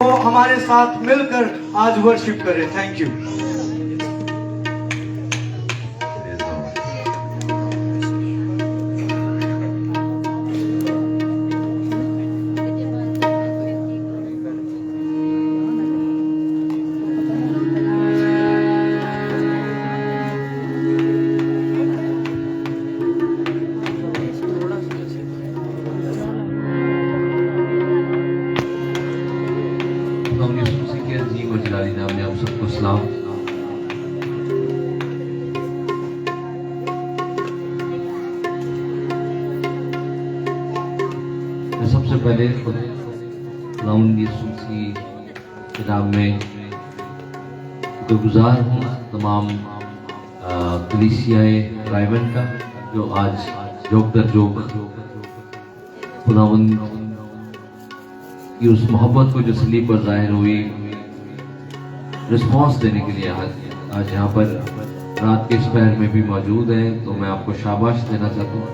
वो हमारे साथ मिलकर आज वर्शिप करें। Thank you. आप सबको सलाम। मैं सबसे पहले खुदावंद यीशु की नाम में शुक्रगुजार हूँ तमाम कलीसियाए रायवन का, जो आज जोग दर जोग खुदावंद की उस मोहब्बत को जो सलीब पर जाहिर हुई रिस्पॉन्स देने के लिए आज यहाँ पर रात के इस पहर में भी मौजूद है। तो मैं आपको शाबाश देना चाहता हूँ।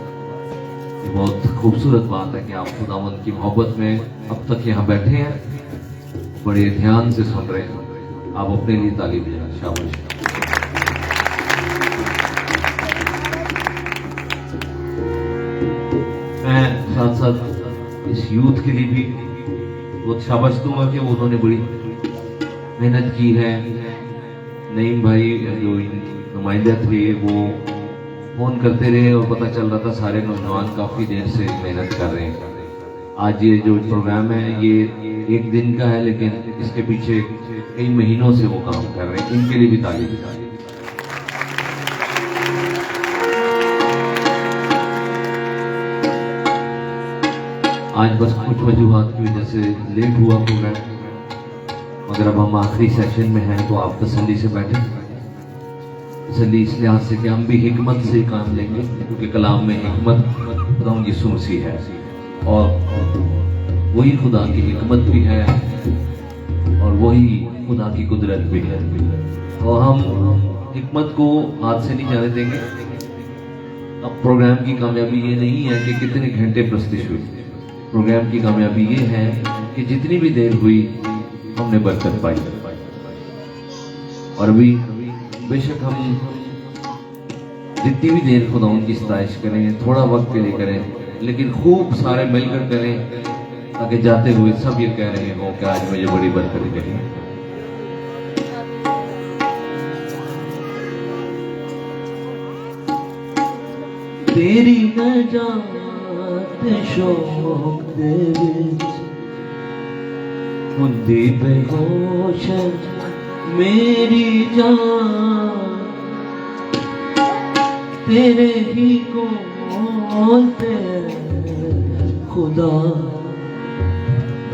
ये बहुत खूबसूरत बात है कि आप खुदावंद की मोहब्बत में अब तक यहाँ बैठे हैं, बड़े ध्यान से सुन रहे हैं। आप अपने लिए ताली देना, शाबाश। मैं साथ साथ इस यूथ के लिए भी बहुत शाबाश दूंगा कि उन्होंने बड़ी मेहनत की है। नईम भाई जो नुमाइंदा थे वो फोन करते रहे और पता चल रहा था सारे नौजवान काफी देर से मेहनत कर रहे हैं। आज ये जो प्रोग्राम है ये एक दिन का है, लेकिन इसके पीछे कई महीनों से वो काम कर रहे हैं। इनके लिए भी ताली दी। आज बस कुछ वजूहात की वजह से लेट हुआ प्रोग्राम, मगर अब हम आखिरी सेशन में हैं तो आप तसल्ली से बैठे। तसल्ली इस लिहाज से कि हम भी हिकमत से काम लेंगे, क्योंकि कलाम में हिकमत खुदावंद यीशु मसीह है और वही खुदा की हिकमत भी है और वही खुदा की कुदरत भी है। और हम हिकमत को हाथ से नहीं जाने देंगे। अब प्रोग्राम की कामयाबी ये नहीं है कि कितने घंटे प्रस्तुत हुई, प्रोग्राम की कामयाबी ये है कि जितनी भी देर हुई हमने बरकत पाई। और अभी बेशक हम जितनी भी देर खुदा उनकी सताइश करें, थोड़ा वक्त के लिए करें, लेकिन खूब सारे मिलकर करें, ताकि जाते हुए सब ये कह रहे हो कि आज मुझे बड़ी बरकत मिली। तेरी नजात शौक दे विच हुंदी बेहोश मेरी जान, तेरे ही कोल ते खुदा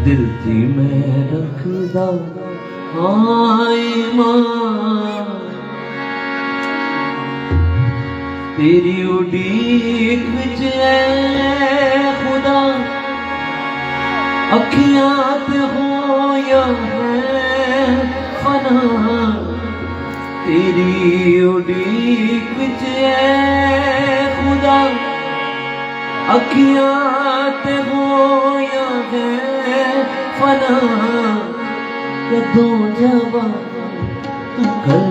दिल थी मैं रखदा ईमान। तेरी उड़ीक विच ऐ खुदा अखियां ते होया है फना। तेरी उड़ीक विच ऐ खुदा अखियां ते होया है फना। कदों जवाब तू कर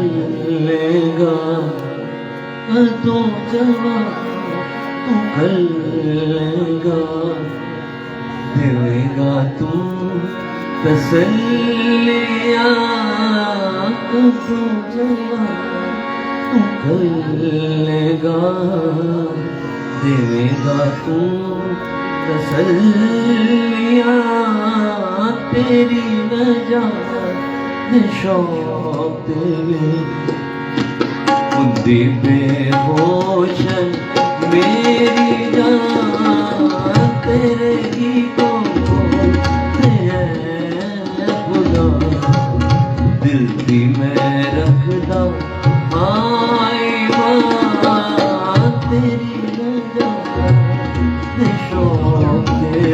लेगा, कदों जवाब तू कर लेगा, देगा तू तसल्लियां। कदों जवाब तू कर लेगा, देगा तू तसल्लियां। तेरी नजात शौक दे बुद्धि बेहोश मेरी जान, तेरे ही को खुदा दिल की मैं रखदा ईमान। तेरी नजात शौक दे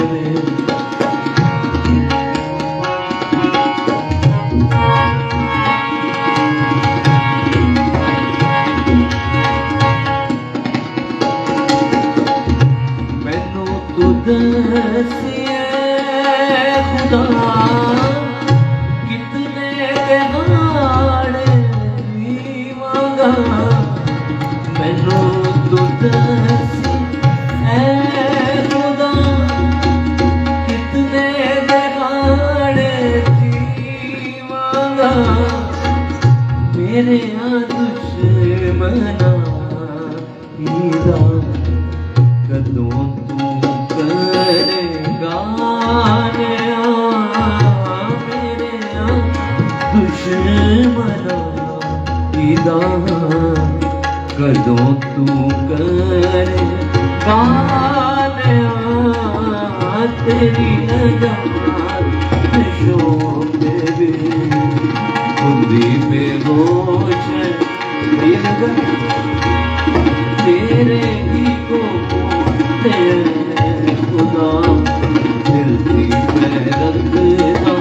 दसिए खुदा खुदा कदों तू कर तेरी नजात शोक दे खुदी बेहोश तेरे ही को तेरे खुदा दिल की मैं रखता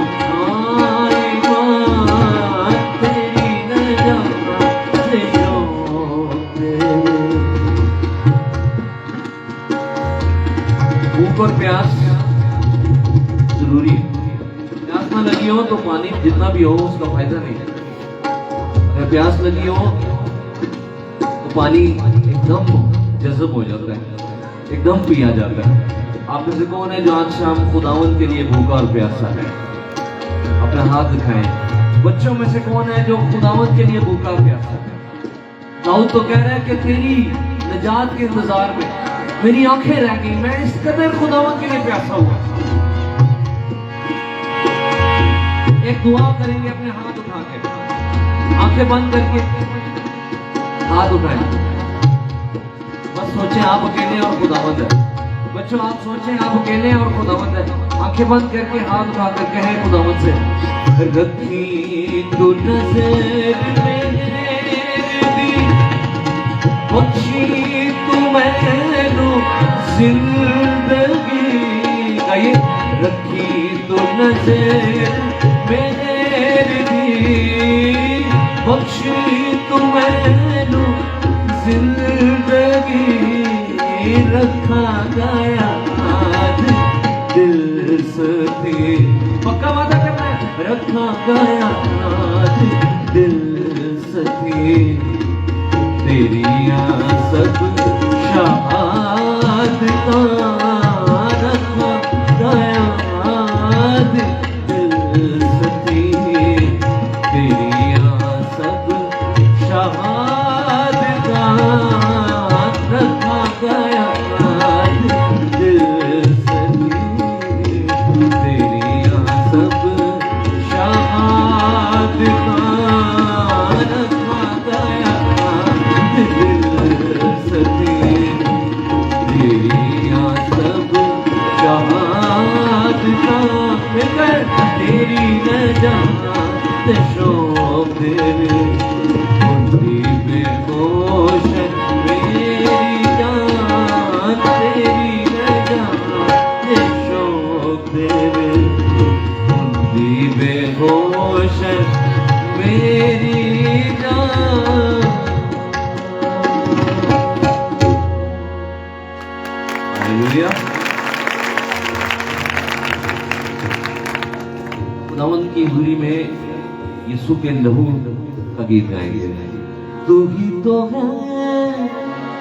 आई बात तेरी नजात शोक दे। भूख और प्यास जरूरी, प्यास ना लगी हो तो पानी जितना भी हो उसका फायदा नहीं है। अगर प्यास लगी हो तो पानी एकदम जज़ब हो जाता है, एकदम पिया जाता है। आप में से कौन है जो आज शाम खुदावन के लिए भूखा और प्यासा है? अपना हाथ दिखाएं। बच्चों में से कौन है जो खुदावन के लिए भूखा और प्यासा है? दाऊद तो कह रहा है कि तेरी निजात के इंतजार में मेरी आंखें रह गई, मैं इस कदर खुदावन के लिए प्यासा हुआ। एक दुआ करेंगे अपने हाथ उठा के, आंखें बंद करके हाथ उठाएं। बस सोचें आप अकेले और खुदावंद है। बच्चों आप सोचें आप अकेले और खुदावंद है। आंखें बंद करके हाथ उठा कर कहें खुदावंद से, रखी तू नजर मेरी बख्शी तू मैनू जिंदगी गाइए, रखी तू नजर मेरी बख्शी तू मैनू जिंदगी रखा गया दिल से पक्का वादा करना है, रखा गया दिल से तेरी सब शहादत रखा गया दिल से तेरी सब शहादत रखा गया दिल से तेरी सब शहादत रखा गया दिल से तेरी सब शहादत मिलकर तेरी नजात शोक दे खुदी बेहोश मेरी जान तेरी नजात शोक दे खुदी बेहोश मेरी जान। हालेलुया। खुदावंद की हुरी में यीशु के लहू का गीत गाएंगे। तू ही तो है,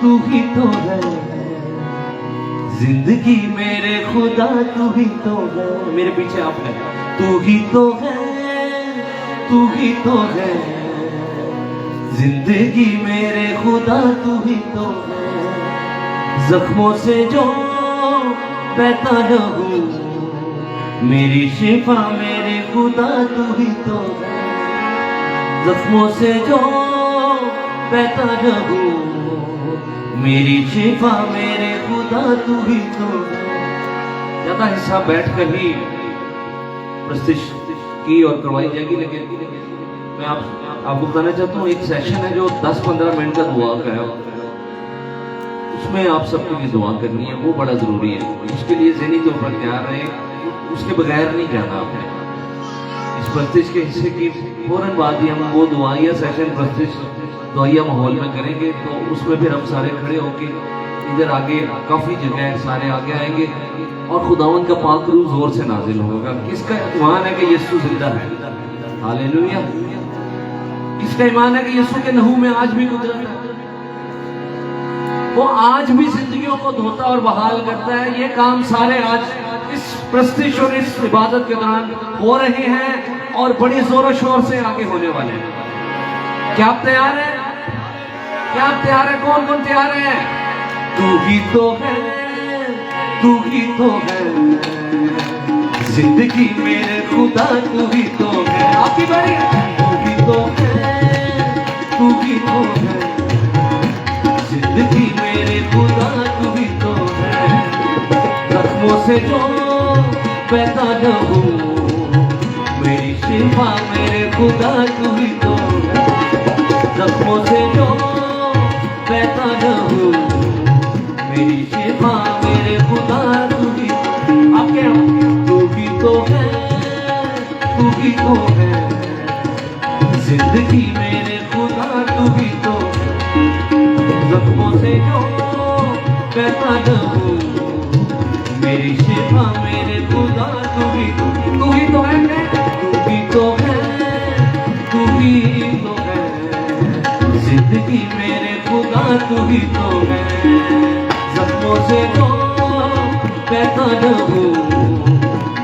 तू ही तो है जिंदगी मेरे खुदा, तू ही तो है। मेरे पीछे आप है। तू ही तो है, तू ही तो है जिंदगी मेरे खुदा, तू ही तो है। जख्मों से जो बहता रहूं मेरी शिफा मेरे खुदा, तू ही तो है। जख्मों से जो बहता रहूं मेरी शिफा मेरे खुदा, तू ही तो है। ज्यादा हिस्सा बैठ कर ही प्रस्तुत की और करवाई जाएगी, लेकिन मैं आपको बताना चाहता हूँ एक सेशन है जो 10-15 मिनट का दुआ का है, उसमें आप सबके लिए दुआ करनी है, वो बड़ा जरूरी है। उसके लिए ज़हनी तौर पर तैयार रहे, उसके बगैर नहीं जाना आपने। इस प्रस्तुत के हिस्से की फौरन बाद ही हम वो दुआया सेशन प्रस्तुत दुआया माहौल में करेंगे, तो उसमें फिर हम सारे खड़े होके इधर आगे काफ़ी जगह है, सारे आगे आएंगे और खुदावंद का पाक रूह जोर से नाजिल होगा। किसका ईमान है कि यीशु जिंदा है? हालेलुया। किसका ईमान है कि यीशु के लहू में आज भी कुदरत है? वो आज भी जिंदगियों को धोता और बहाल करता है। ये काम सारे आज इस प्रस्तुत और इस इबादत के दौरान हो रहे हैं और बड़ी जोरों शोर से आगे होने वाले हैं। क्या आप तैयार हैं? क्या आप तैयार हैं? कौन कौन तैयार है? तू ही तो है, तू ही तो है जिंदगी मेरे खुदा, तू ही तो है। आपकी बारी। तू ही तो है, तू ही से जो बहता न हो मेरी शिफा मेरे खुदा तू ही तो है। जख्मों से जो बहता न हो मेरी शिफा मेरे खुदा तू ही तो। आपके तू ही तो है, तू ही तो है जिंदगी मेरे खुदा तू ही तो है। जख्मों से जो बहता न हो मेरी शिफा मेरे खुदा तू ही तो है। तू ही तो है, तू ही तो है जिंदगी मेरे खुदा तू ही तो है। जख्मों से जो बहता न हो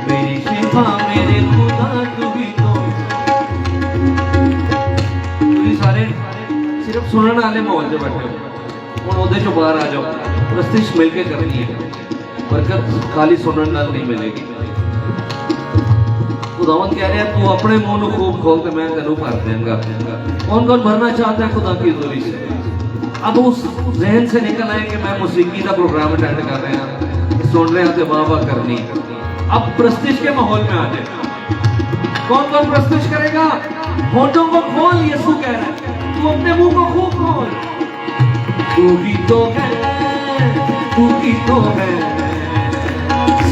मेरी शिफा मेरे खुदा तू ही तो है। ਤੁਸੀਂ ਸਾਰੇ ਸਿਰਫ ਸੁਣਨ ਵਾਲੇ ਮਾਹੌਲ 'ਚ ਬੈਠੇ ਹੋ, ਹੁਣ ਉਹਦੇ 'ਚੋਂ ਬਾਹਰ ਆ ਜਾਓ। ਪ੍ਰਸਤਿਸ਼ ਮਿਲ ਕੇ ਕਰਨੀ ਹੈ, ਬਰਕਤ ਖਾਲੀ ਸੁਣਨ ਨਾਲ ਨਹੀਂ ਮਿਲੇਗੀ। खुदावंद कह रहे हैं तू अपने मुंह को खूब खोल के मैं तेनू भर देंगा। कौन कौन भरना चाहता है खुदा की हज़ूरी से? अब उस जहन से निकल आए कि मैं मौसीकी का प्रोग्राम अटेंड कर रहे हैं, सुन रहे हैं तो वाह वाह करनी। अब प्रस्तिश के माहौल में आ जाए। कौन कौन प्रस्तिश करेगा? होठों को खोल, यीशु कह रहा है तू अपने मुंह को खूब खोल। तू ही तो है, तू ही तो है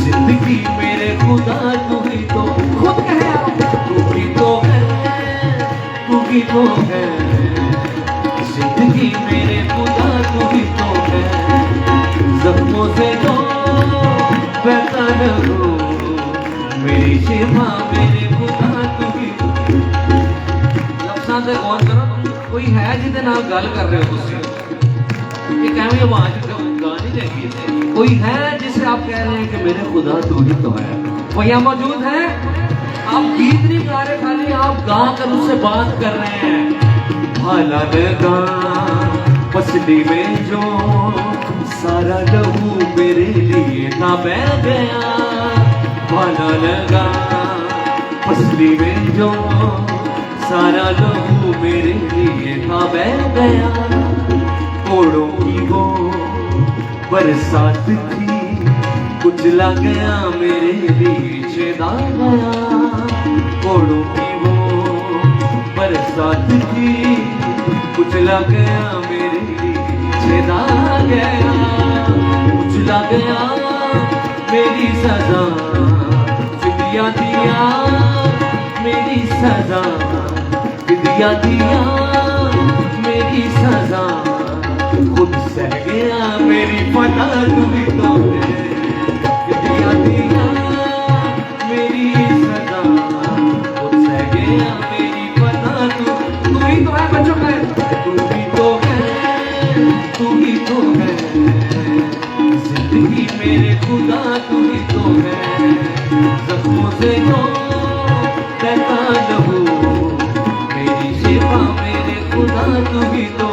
जिंदगी मेरे खुदा तू ही तो। खुद कहे तू ही तो है, तू ही तो है जिंदगी मेरे खुदा तू ही तो है। जख्मों से जो बहता न हो मेरी शिफा मेरे खुदा तू ही तो। लफ्ज़ां ते गौर करो, कोई है जिहदे नाल गल कर रहे हो तुसीं? एक ऐਵੇਂ आवाज गा नहीं देगी। कोई है जिसे आप कह रहे हैं कि मेरे खुदा तू ही तो है? वो यहाँ मौजूद है? आप गीत नहीं गा रहे, खाली आप गा कर उससे बात कर रहे हैं। भाला लगा पसली में जो सारा लहू मेरे लिए ना बह गया। भाला लगा पसली में जो सारा लहू मेरे लिए ना बह गया। कोड़ों की वो बरसात थी कुचला गया मेरे लिए छेदा गया। कोड़ों की वो बरसात थी कुचला गया मेरे लिए छेदा गया। कुचला गया मेरी सजा फिदिया दिया, मेरी सजा फिदिया दिया, मेरी सजा खुद सह गया मेरी पता तू ही तो है। फिदिया दिया मेरी सजा खुद सह गया मेरी पता तू ही तो है। बच्चों का तू ही तो है, तू ही तो है जिंदगी मेरे खुदा तू ही तो है। जख्मों से जो बहता न हो मेरी शिफा मेरे खुदा तू ही तो।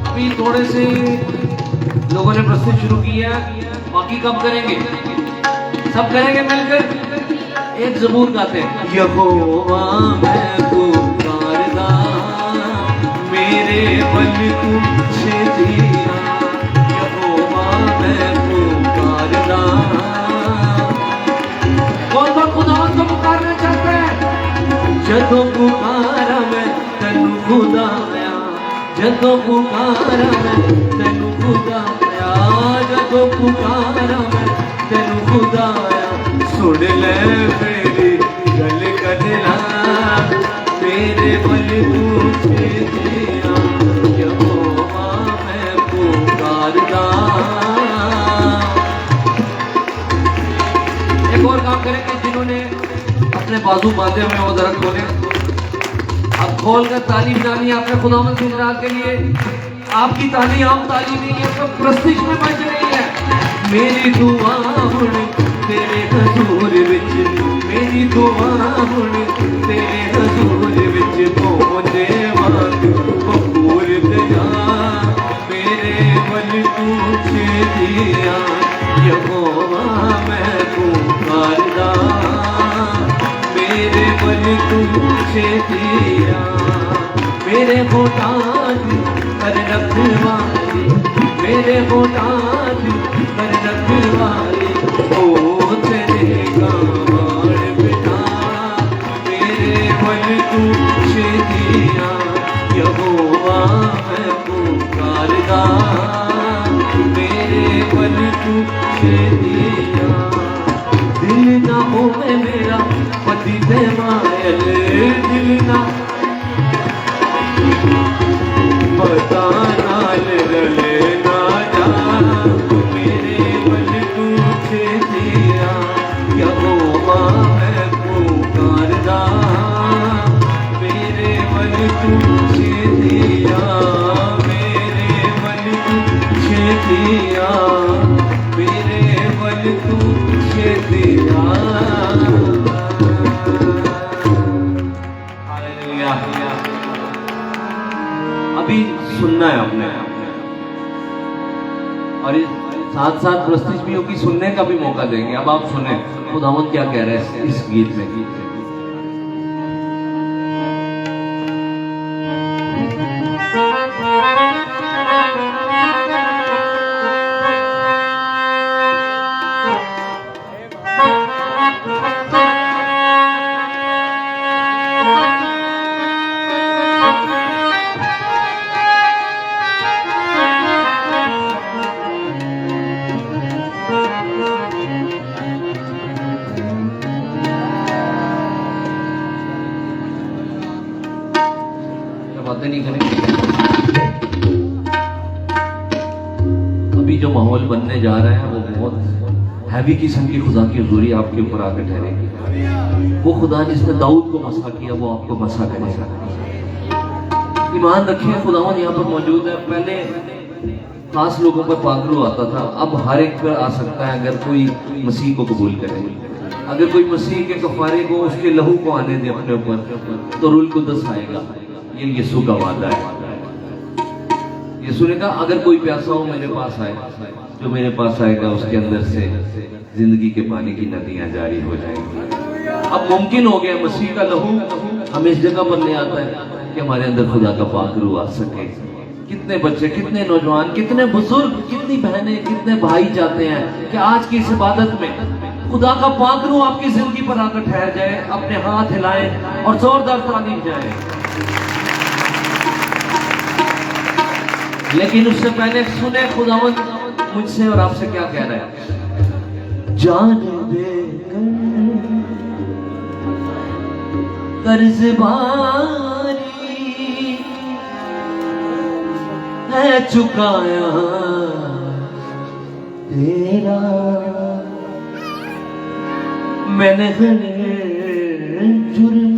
अभी थोड़े से लोगों ने प्रस्तुति शुरू किया, बाकी कब करेंगे? सब करेंगे मिलकर। एक ज़बूर गाते हैं। यहोवा मैं पुकारदा मेरे बल तुझे दिया। यहोवा मैं पुकारदा। कौन कौन खुदावंद को पुकारना चाहते हैं? जदों पुकारा मैं तेनू खुदाया, जदों पुकारा मैं तेनू खुदाया, जदों पुकारा मैं तेनू खुदाया। सुन ले मेरी गल कदला मेरे बल तुझे दिया। यहोवा मैं पुकारदा। एक और काम करेंगे, जिन्होंने अपने बाजू बांधे हुए वो जरा खोले। अब खोल कर ताली बजानी है अपने खुदावंद की इज़्ज़त के लिए। आपकी ताली आम ताली नहीं है, तो प्रस्तिश में बज रही है। मेरी दुआ हुण तेरे हजूर विच, मेरी दुआ हुण तेरे हजूर विच पहुंचे वांग कपूर तेरा मेरे बल तुझे दिया। यहोवा मैं पुकारदा मेरे बल तुझे दिया। मेरे होठां कर रखवाली, मेरे औलाद कर रखवाली, ओ तेरे गाड़ बिना मेरे मन तुझे दिया, यहोवा मैं पुकारदा मेरे मन तुझे दिया। दिल ना होवे मेरा पति दे मायल, दिल ना पता नाल रले ना जा, मेरे मन तुझे दिया, यहोवा मैं पुकारदा मेरे मन तुझे दिया, मेरे मन तुझे दिया, मेरे मन तुझे दिया। अभी सुनना है आपने, और साथ साथ प्रस्तुति भी होगी, सुनने का भी मौका देंगे। अब आप सुने खुदावंद क्या कह रहे हैं इस गीत में। बातें नहीं करेंगे। अभी जो माहौल बनने जा रहा है वो बहुत हैवी किस्म की खुदा की हुजूरी आपके ऊपर आकर ठहरेगी। वो खुदा जिसने दाऊद को मसा किया वो आपको मसा करेगा। ईमान रखिए, खुदावन यहाँ पर मौजूद है। पहले खास लोगों पर पागलू आता था, अब हर एक पर आ सकता है अगर कोई मसीह को कबूल करे। अगर कोई मसीह के कफारे को, उसके लहू को आने दे अपने ऊपर, तो रूल कुदस आएगा। ये यीशु का वादा है। यीशु ने कहा अगर कोई प्यासा हो मेरे पास आए, जो मेरे पास आएगा उसके अंदर से जिंदगी के पानी की नदियां जारी हो जाएंगी। अब मुमकिन हो गया, मसीह का लहू हमें इस जगह पर ले आता है कि हमारे अंदर खुदा का पाक रूह आ सके। कितने बच्चे, कितने नौजवान, कितने बुजुर्ग, कितनी बहनें, कितने भाई चाहते हैं कि आज की इस इबादत में खुदा का पाक रूह आपकी जिंदगी पर आकर ठहर जाए। अपने हाथ हिलाएं और जोरदार तालीम जाए। लेकिन उससे पहले सुने खुदावंद मुझसे और आपसे क्या कह रहा है। जान दे कर्ज बारी है चुकाया तेरा, मैंने हर जुर्म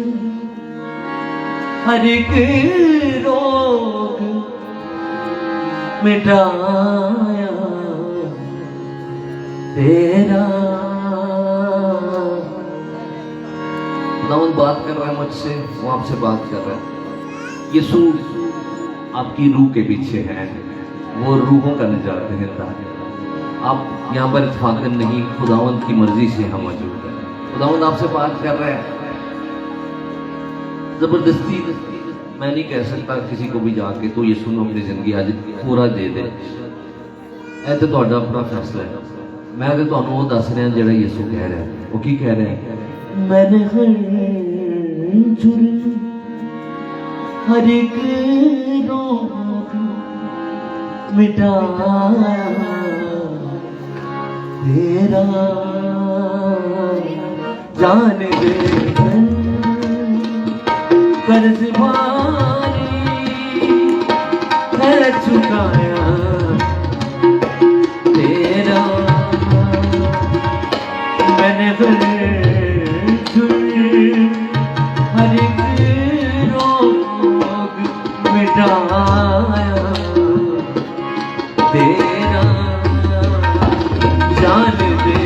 हर एक रोग मिटाया तेरा। खुदावंद बात कर रहा है मुझसे, वो आपसे बात कर रहा है। यीशु आपकी रूह के पीछे है, वो रूहों का निजात देता है। आप यहाँ पर इत्तेफाकन नहीं, खुदावंद की मर्जी से हम मौजूद है। खुदावंद आपसे बात कर रहा है। जबरदस्ती मैं नहीं कह सकता किसी को भी जाके तो यीशु ने अपनी जिंदगी आज पूरा दे दे, ऐ तो ਤੁਹਾਡਾ अपना फैसला है। मैं तो ਤੁਹਾਨੂੰ ਉਹ ਦੱਸ ਰਿਹਾ ਜਿਹੜਾ ਯीशु कह रहा है। वो की कह रहा है, मैंने हर जुर्म हर एक रोग मिटाया तेरा, जान दे कर्ज भारी है चुकाया तेरा, मैंने हर एक रोग मिटाया तेरा, जान दे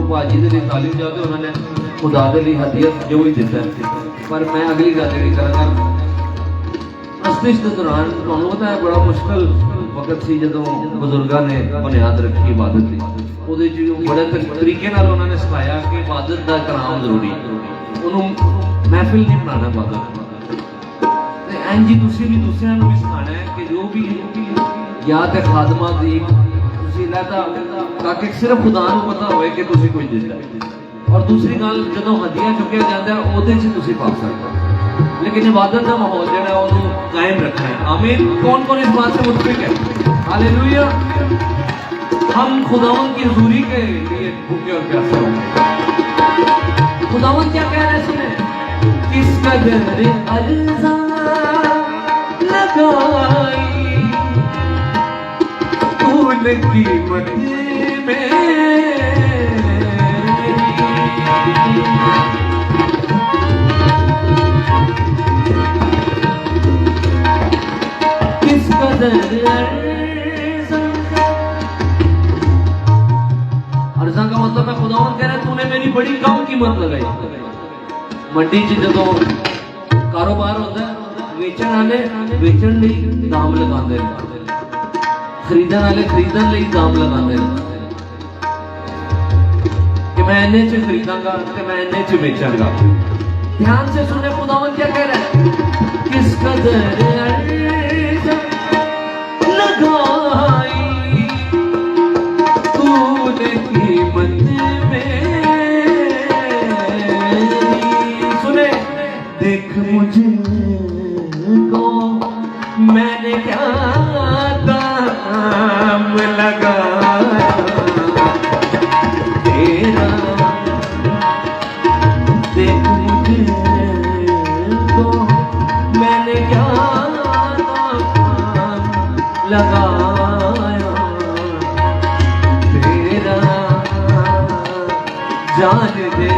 भाजी के लिए तालीम जाते उन्होंने खुदा के लिए हदीयत जो भी दिता है। पर मैं अगली गल जी करा, मस्तिष्क के दौरान ਤੁਹਾਨੂੰ ਪਤਾ ਹੈ ਬੜਾ ਮੁਸ਼ਕਲ ਵਕਤ ਸੀ ਜਦੋਂ ਬਜ਼ੁਰਗਾਂ ਨੇ ਬੁਨਿਆਦ ਰੱਖੀ ਇਬਾਦਤ ਦੀ ਉਹਦੇ ਚ ਬੜੇ ਤਰੀਕੇ ਨਾਲ ਉਹਨਾਂ ਨੇ ਸਿਖਾਇਆ ਕਿ ਇਬਾਦਤ ਦਾ ਕਰਾਮ ਜ਼ਰੂਰੀ ਉਹਨੂੰ ਮਹਿਫਿਲ ਨਹੀਂ ਬਣਾਉਣਾ ਇਬਾਦਤ ਤੇ ਇੰਜ ਹੀ ਤੁਸੀਂ ਵੀ ਦੂਸਰਿਆਂ ਨੂੰ ਵੀ ਸਿਖਾਉਣਾ ਹੈ ਕਿ ਜੋ ਵੀ या तो खादमा दी ताकि सिर्फ खुदा को पता होए कि तुसी कोई दिंदा और दूसरी गल जदों हदिया चुकिया जाता है ओदे च तुसी पा सकते लेकिन इबादत का माहौल जिहड़ा ओनू कायम रखना है आमीन कौन कौन इस बात से मुतफिक है हालेलुया हम खुदावन की हुजूरी के लिए भूखे और प्यासे होंगे खुदावन क्या कह रहे सुने किस कदर अर्ज़ा लगाई कीमत में किस कदर अर्ज़ा का मतलब है खुदावन कह रहा है तूने मेरी बड़ी कम कीमत लगाई मंडी च जदों कारोबार होता है वेचण वाले वेचण लई दाम लगाते हैं खरीदन वाले खरीदन लिए दाम लगाते कि मैं इन्ने च खरीदांगा ते मैं इन्ने च बेचांगा ध्यान से सुने खुदावन क्या कह रहा है किस कदर लगाई तूने कीमत में सुने देख मुझे को मैंने क्या लगाया तेरा देख मुझे तो मैंने क्या लगाया तेरा जान दे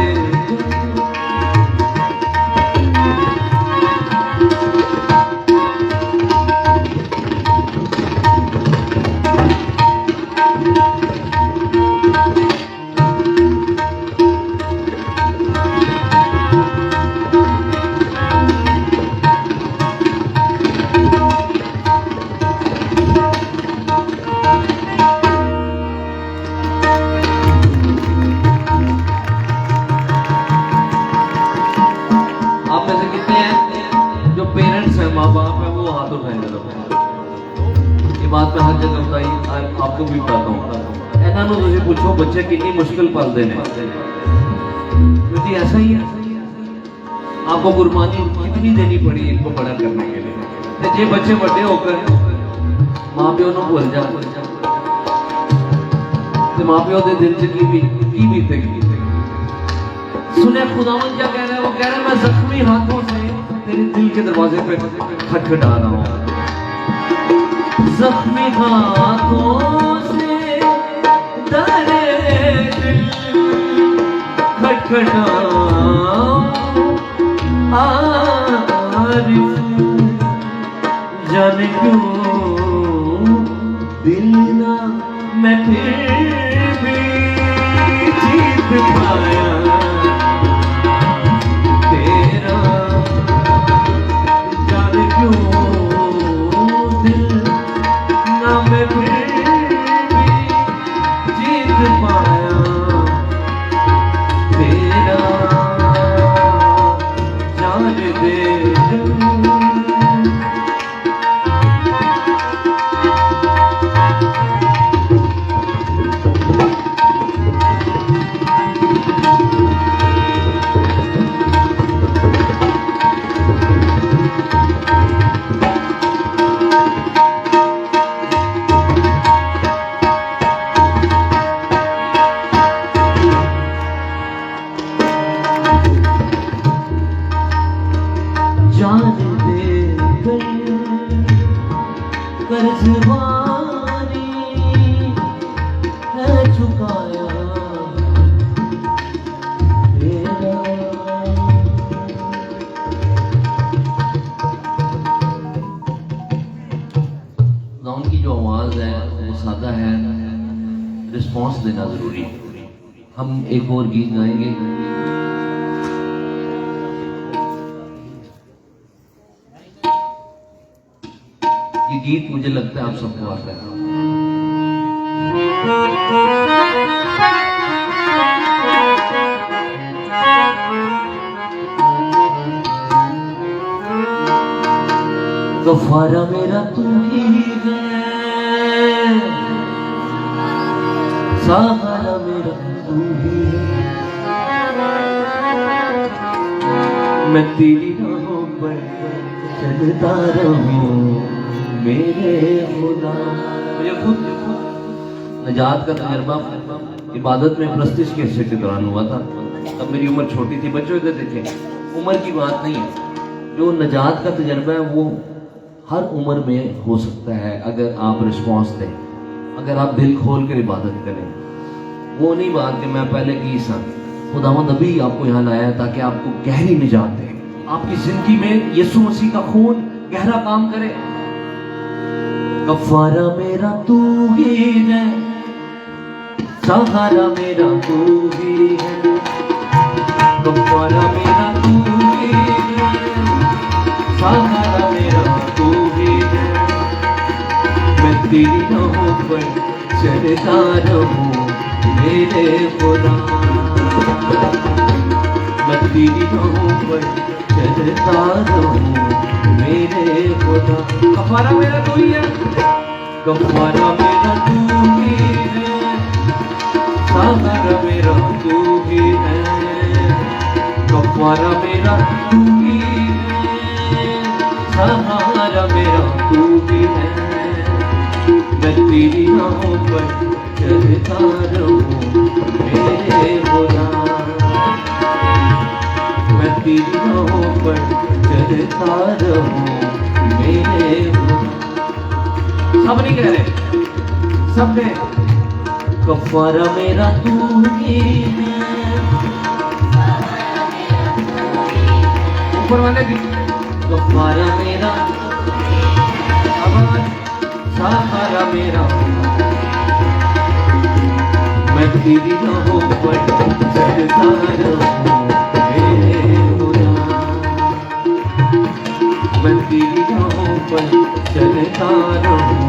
बात मैं हर जगह बताई आपको भी बताता हूँ इन्होंने तुझे पूछो बच्चे कितनी मुश्किल पालते हैं क्योंकि ऐसा ही है आपको कुर्बानी कितनी देनी पड़ी इनको बड़ा करने के लिए जे बच्चे बड़े होकर माँ प्यो को भूल जा माँ प्यो के दिल च की बीतेगी सुने खुदावन क्या कह रहा है वो कह रहा है मैं जख्मी हाथों से तेरे दिल के दरवाजे पे खटखटा रहा हूँ जख्मी हाथों से तेरे दिल खटखटाऊं आरिफ जाने क्यों दिल ना मैं फिर भी जीत पाया तेरा जाने क्यों दिल ना मैं फिर भी जीत पाया तेरा जान दे कर्जवानी है चुकाया तेरा गाउन की जो आवाज है वो सादा है रिस्पॉन्स देना जरूरी है हम एक और गीत गाएंगे गीत मुझे लगता है आप सबको आता है। गफारा मेरा तू ही है, सहारा मेरा तू ही है, मैं तेरी राहों पर चलता रहूं मेरे खुदा। मुझे खुद नजात का तजर्बा इबादत में प्रस्तिश के हिस्से के दौरान हुआ था। तब मेरी उम्र छोटी थी। बच्चों इधर देखें, उम्र की बात नहीं है। जो नजात का तजर्बा है वो हर उम्र में हो सकता है, अगर आप रिस्पॉन्स दें, अगर आप दिल खोल कर इबादत करें। वो नहीं बात कि मैं पहले की सा खुदावंद अभी आपको यहाँ लाया है ताकि आपको गहरी निजात दे, आपकी जिंदगी में यीशु मसीह का खून गहरा काम करे। गफारा मेरा तू ही है, सहारा मेरा तू ही है, गफारा मेरा तू ही है, सहारा मेरा तू ही है, मैं तेरी राहों पर चलता रहूं मेरे खुदा, मैं तेरी राहों पर चलता रहूं मेरे खुदा। गफारा मेरा तू ही है, गफारा मेरा तू ही है, सहारा मेरा तू ही है, गफारा मेरा तू ही है, सहारा मेरा तू ही है, मैं तेरी राहों पर चलता रहूं मेरे खुदा, मैं तेरी राहों पर चलता रहूं मेरे खुदा। सब नहीं कह रहे, सब ने गफारा मेरा तू ही है, ऊपर वाले भी गफारा मेरा, आवाज सहारा मेरा, मैं तेरी राहों पर चलता रहूं मेरे खुदा, मैं तेरी राहों पर चलता रहूं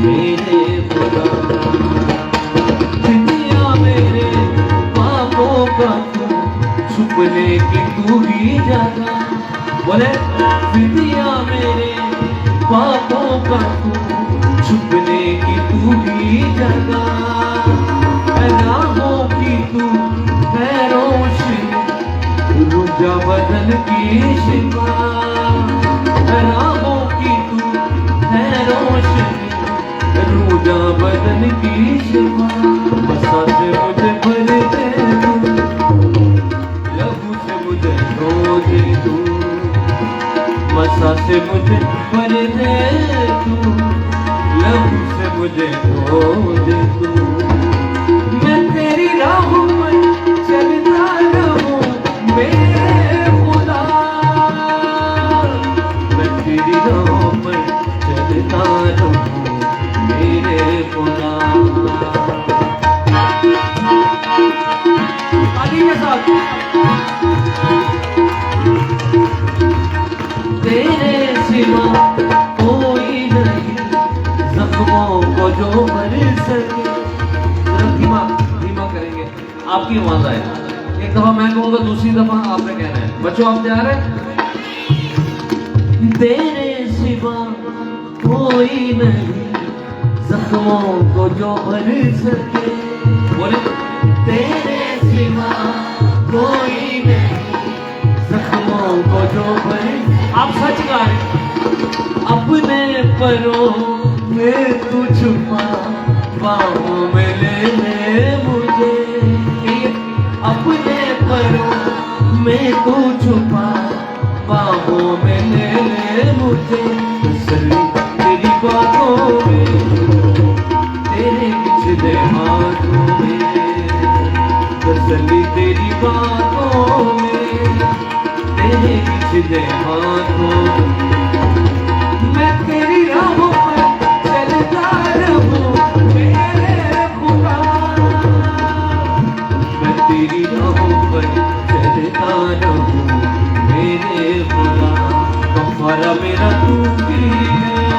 मेरे खुदा। दुनिया मेरे पापों का तू छुपने की तू ही जगह, बोले दुनिया मेरे पापों का तू छुपने की तू ही जगह, राहों की तू है रोशनी, रुझा बदन की शिफा, राहों की तू है रोशनी, रुझा बदन की शिफा, बसा से मुझे भर दे तू, लहू से मुझे धो दे तू, बसा से मुझे भर दे तू, लहू से मुझे धो दे तू, मैं तेरी राहों पर चलता रहूं मेरे खुदा, मैं तेरी राहों पर चलता रहूं मेरे खुदा। आदि के साथ तेरे सिवा कोई नहीं, जख्मों को जो भर सके। धीमा धीमा करेंगे, आपकी आवाज आए। एक दफा मैं कहूँगा, दूसरी दफा आपने कहना है। बच्चों आप तैयार हैं? तेरे सिवा कोई नहीं, जख्मों को जो भर सके। बोले तेरे सिवा कोई नहीं, जख्मों को जो भर। आप सच गा रहे। अपने परों में तू छुपा, बाहों में ले ले मुझे, अपने परों में तू छुपा, बाहों में ले ले मुझे, तसल्ली तेरी बातों में, तेरे पिछले हाथों में, तसल्ली तेरी बातों में, तेरे पिछले हाथों में, मैं तेरी राहों पर चलता रहूं मेरे खुदा, मैं तेरी राहों पर चलता रहूं मेरे खुदा। गफारा मेरा तू ही है,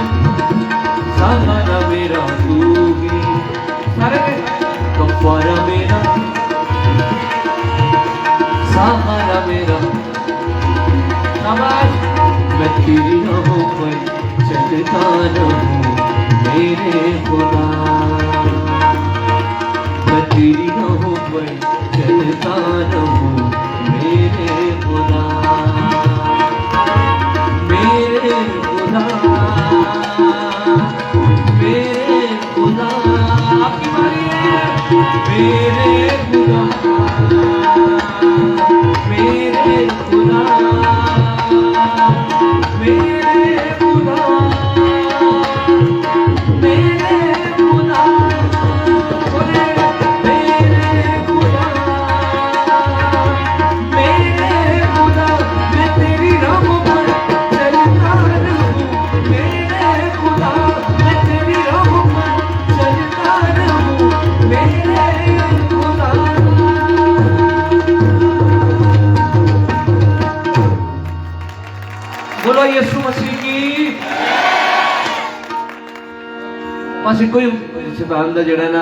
सहारा मेरा, शाबाश। मैं तेरी राहों पर चलता रहूं मेरे खुदा, मैं तेरी राहों पर चलता रहूं मेरे खुदा, मेरे खुदा, मेरे खुदा। आपकी बारी है। मेरे खुदा, मेरे खुदा, मेरे खुदा, मेरे खुदा, बोले मेरे खुदा, मेरे खुदा। मैं तेरी राहों पर चलता रहूं मेरे खुदा, मैं तेरी राहों पर चलता रहूं मेरे खुदा। बोलो यीशु मसीह की। बस कोई शैतान दा जेड़ा ना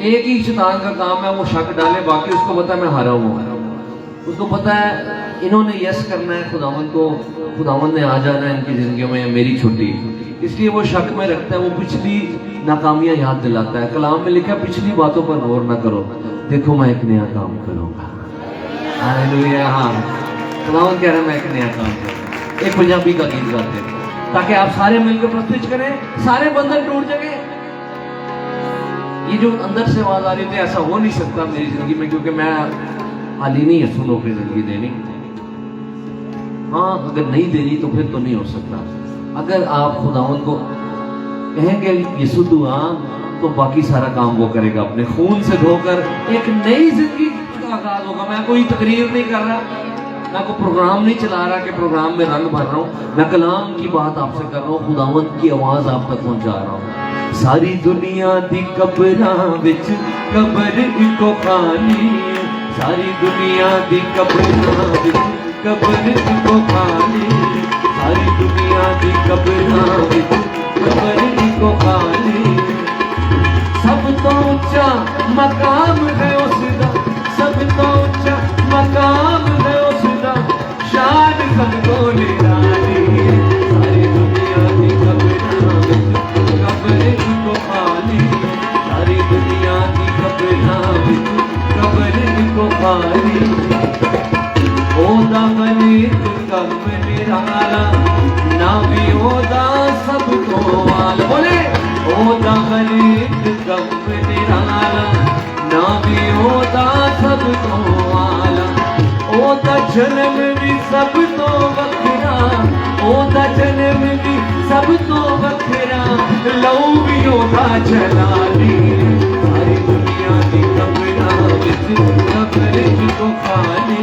एक ही शैतान का काम है, वो शक डाले, बाकी उसको पता है मैं हारा हुआ, उसको पता है इन्होंने यस करना है, खुदावंद को, खुदावंद ने आ जाना है इनकी जिंदगियों में, मेरी छुट्टी, इसलिए वो शक में रखता है, वो पिछली नाकामियां याद दिलाता है। कलाम में लिखा है पिछली बातों पर गौर ना करो, देखो मैं एक नया काम करूंगा। हालेलुया। हाँ, खुदावंद कह रहा है मैं एक नया काम करूंगा। एक पंजाबी का गीत गाते हैं ताकि आप सारे मिलकर प्रस्तुत करें, सारे बंधन टूट जाए। ये जो अंदर से आवाज आ रही थी, ऐसा हो नहीं सकता मेरी जिंदगी में, क्योंकि मैं हाली नहीं है सुनो की जिंदगी देनी। हाँ, अगर नहीं देनी तो फिर तो नहीं हो सकता। अगर आप खुदावंद को कहेंगे यीशु तू आ, तो बाकी सारा काम वो करेगा, अपने खून से धोकर एक नई जिंदगी का आगाज होगा। मैं कोई तकरीर नहीं कर रहा, मैं कोई प्रोग्राम नहीं चला रहा कि प्रोग्राम में रंग भर रहा हूँ, मैं कलाम की बात आपसे कर रहा हूँ, खुदावंद की आवाज आप तक पहुंचा रहा हूँ। सारी दुनिया दी कबरां विच कबर इको खाली, सारी दुनिया दी कबरां विच कबर इको खाली, सारी दुनिया दी कबरां विच कबर इको खाली। सब तो ऊंचा मकाम है उसदा, सब तो ऊंचा मकाम है उसदा, शान सब तो निराली। सारी दुनिया दी कबरां विच कबर इको खाली, सारी दुनिया दी कबरां विच कबर इको खाली। ओदा मलिक कम निराला, ना भी ओदा सब तो आला। बोले ओदा मलिक कम निराला, ना भी ओदा सब तो आला। ओदा जन्म भी सब तो वखरा, ओदा जन्म भी सब तो वखरा, लहू भी ओदा जलाली। सारी दुनिया दी कबरां विच कबर इको खाली,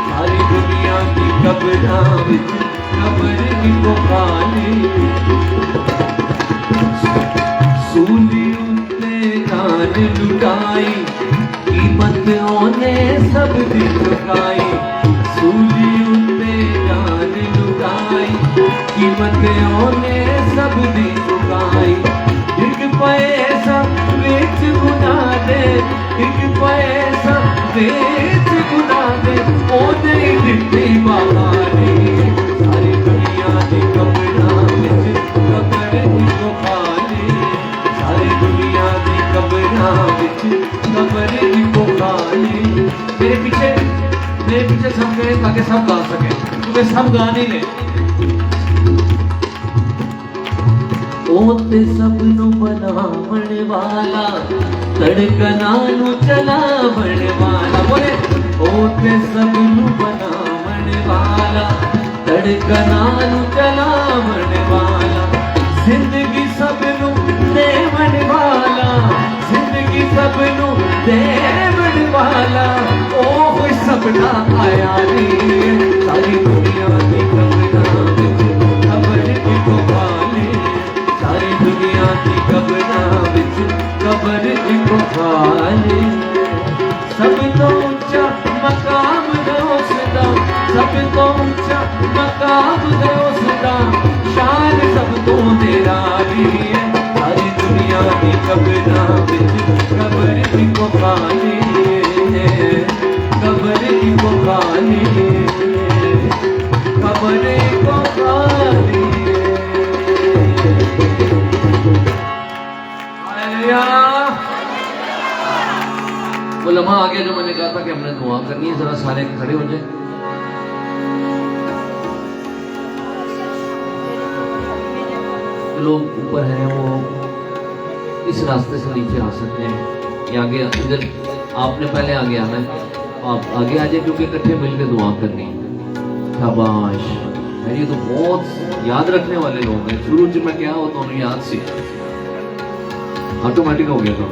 सारी दुनिया दी कबरां विच कबर इको खाली। सूली उत्ते जान लुटाई, कीमत ओने सब दी चुकाई। सूली उत्ते जान लुटाई, कीमत ओने सब दी चुकाई। एक पैसा बेच गुना दे, एक पैसा बेच गुना दे, ओने दित्ती बहारी। सारी दुनिया दी कबरां विच कबर इको खाली, सारी दुनिया दी कबरां विच कबर इको खाली। मेरे पीछे सब गए ताकि सब गा सके, क्योंकि सब गा नहीं ले। ओते सब नु बनावण वाला, तड़कना नु चलावण वाला। बोले ओते सब नु बनावण वाला, तड़कना नु चलावण वाला। जिंदगी सब नु देवण वाला, जिंदगी सब नु देवण वाला, ओह सबना आया नी। सारी दुनिया दी कबरां विच कबर इको खाली, सारी दुनिया दी कबरां विच कबर इको खाली। सब तो ऊंचा मकाम है उसदा, सब तो ऊंचा मकाम है उसदा, शान सब तो निराली है। सारी दुनिया दी कबरां विच लम्हा आ गया जो मैंने कहा था कि हमने दुआ करनी है। जरा सारे खड़े हो जाए। लोग ऊपर हैं वो इस रास्ते से नीचे आ सकते हैं, या आगे इधर आपने पहले आगे आना है, आप आगे आ जाए क्योंकि इकट्ठे मिलकर दुआ करनी है। शाबाश, ये तो बहुत याद रखने वाले लोग हैं। शुरू से मैं क्या होता हूँ याद से ऑटोमेटिक हो गया था।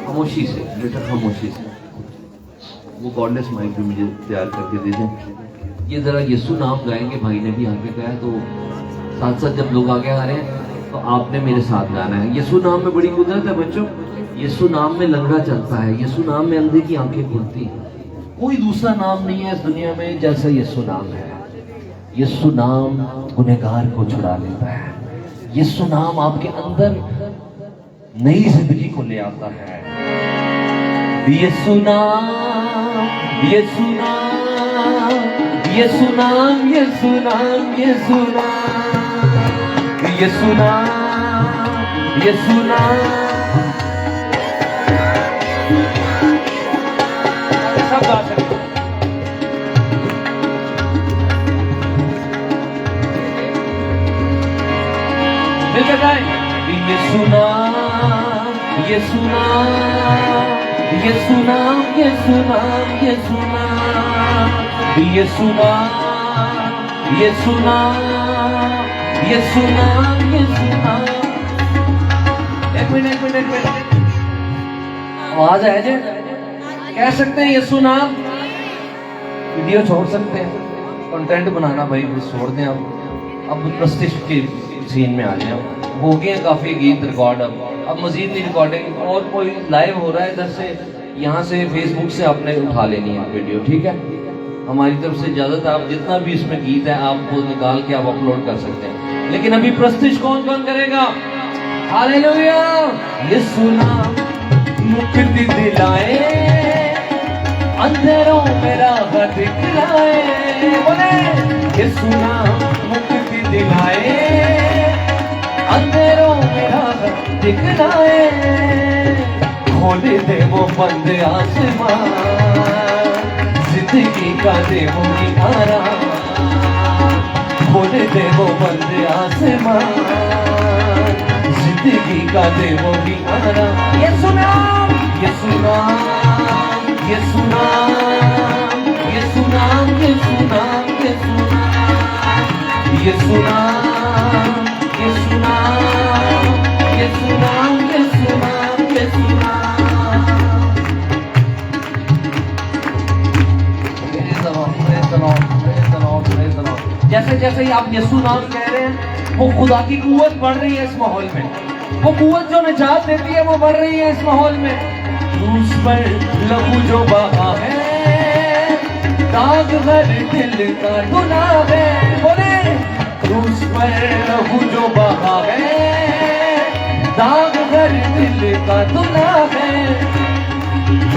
खामोशी से बेटा, खामोशी से। वो कॉर्डलेस माइक भी मुझे तैयार करके दे दें। ये जरा यीशु नाम गाएंगे, भाई ने भी आगे गाया, तो साथ साथ जब लोग आगे आ रहे हैं तो आपने मेरे साथ गाना है। यीशु नाम में बड़ी कुदरत है बच्चों। यीशु नाम में लंगड़ा चलता है, यीशु नाम में अंधे की आंखें खुलती हैं। कोई दूसरा नाम नहीं है इस दुनिया में जैसा यीशु नाम है। यीशु नाम गुनहगार को छुड़ा लेता है। यीशु नाम आपके अंदर नई जिंदगी को ले आता है। यीशु नाम, यीशु नाम, यीशु नाम, यीशु नाम, यीशु नाम, यीशु नाम, यीशु नाम। सब गा सकते हैं। मिलकर गाएं। यीशु नाम, यीशु नाम, यीशु नाम, यीशु नाम, यीशु नाम, यीशु नाम, यीशु नाम, यीशु नाम, यीशु नाम। एक मिनट आवाज है जे कह सकते हैं यीशु नाम। वीडियो छोड़ सकते हैं, कंटेंट बनाना भाई छोड़ दें। अब प्रस्तिष्ठ के सीन में आ जाए। हो गए काफी गीत रिकॉर्ड। अब मजीद नहीं रिकॉर्डिंग, और कोई लाइव हो रहा है इधर से, यहाँ से फेसबुक से आपने उठा लेनी है वीडियो, ठीक है। हमारी तरफ से इजाजत है। आप जितना भी इसमें गीत है आप वो निकाल के आप अपलोड कर सकते हैं। लेकिन अभी प्रस्तिष्ठ कौन कौन करेगा? हालेलुया। यीशु नाम मुक्ति दिलाए, अंधेरों में राह दिखलाए। बोले यीशु नाम मुक्ति दिलाए, अंधेरों में राह दिखलाए। खोल दे वो बंद आसमान, जिंदगी का दे वो निहारा। खोल दे वो बंद आसमान, जिंदगी का दे वो निहारा। यीशु नाम, यीशु नाम, यीशु नाम, यीशु नाम, यीशु नाम, यीशु नाम, यीशु नाम, यीशु नाम, यीशु नाम, यीशु नाम, यीशु नाम। जैसे जैसे ही आप यीशु नाम कह रहे हैं वो खुदा की कुव्वत बढ़ रही है इस माहौल में। वो कुव्वत जो निजात देती है वो बढ़ रही है इस माहौल में। क्रूस पर लहू जो बहा है, दाग भर दिल का धुला है। बोले क्रूस पर लहू जो बहा है, दाग भर दिल का धुला है।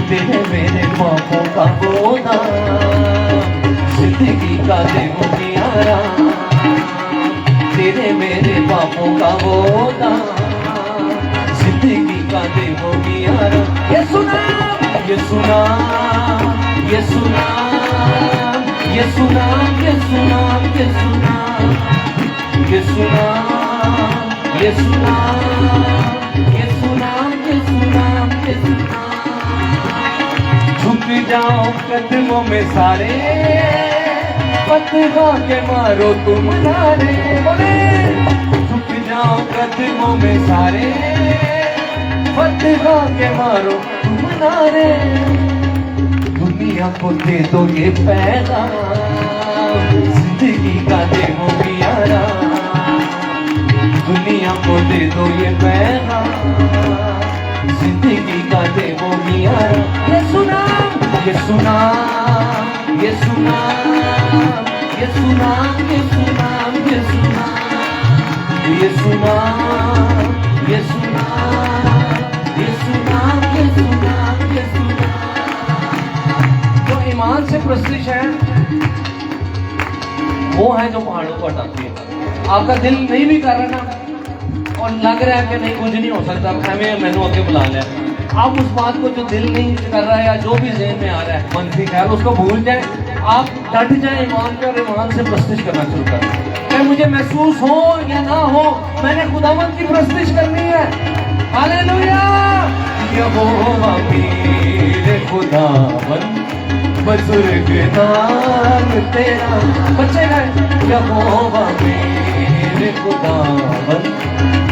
तेरे मेरे पापों का वो नाम, जिंदगी का दे वो नियारा। तेरे मेरे पापों का वो नाम, जिंदगी का दे वो नियारा। यीशु नाम, यीशु नाम, यीशु नाम, यीशु नाम, यीशु नाम, यीशु नाम, यीशु नाम, यीशु नाम, यीशु नाम, यीशु नाम, यीशु नाम। झुक जाओ कदमों में सारे, पत्थरों के मारो तुम नारे। बोले झुक जाओ कदमों में सारे, पत्थरों के मारो तुम नारे। दुनिया को दे दो ये पैगाम, जिंदगी का दे वो प्यारा। दुनिया को दे दो ये पैगाम, जिंदगी का दे वो प्यारा। यीशु नाम, यीशु नाम, यीशु नाम, यीशु नाम, यीशु नाम, यीशु नाम, यीशु नाम, यीशु नाम, यीशु नाम, यीशु नाम, यीशु नाम। जो ईमान से प्रस्तिष्ठ है वो है जो पहाड़ों को हटाती है। आपका दिल नहीं भी कर रहा ना और लग रहा है कि नहीं कुछ नहीं हो सकता, हमें मैंने आगे बुला लिया, आप उस बात को जो दिल नहीं कर रहा है या जो भी ज़हन में आ रहा है मनफी ख्याल, उसको भूल जाए। आप डट जाए ईमान पे और ईमान से प्रस्तिश करना शुरू कर दें। चाहे मुझे महसूस हो या ना हो, मैंने खुदावंद की प्रस्तिश करनी है। हालेलुया। यहोवा मेरे खुदावंद बुजुर्ग नाम तेरा, बच्चे गए। यहोवा मेरे खुदावंद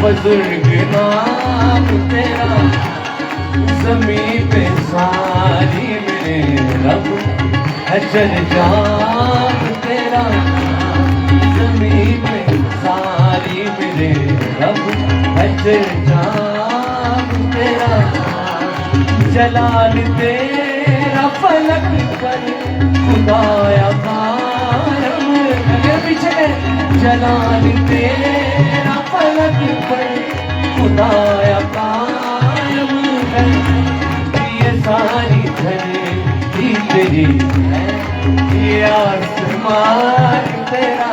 बुजुर्ग नाम तेरा, ज़मीं पे सारी मेरे रब है चरजाम तेरा, ज़मीं पे सारी मेरे रब है चरजाम तेरा, जलाल तेरा फलक पर खुदाया कायम, पीछे जलाल तेरा फलक पर खुदाया कायम है, ये सारी धरती तेरी है, ये आसमान तेरा,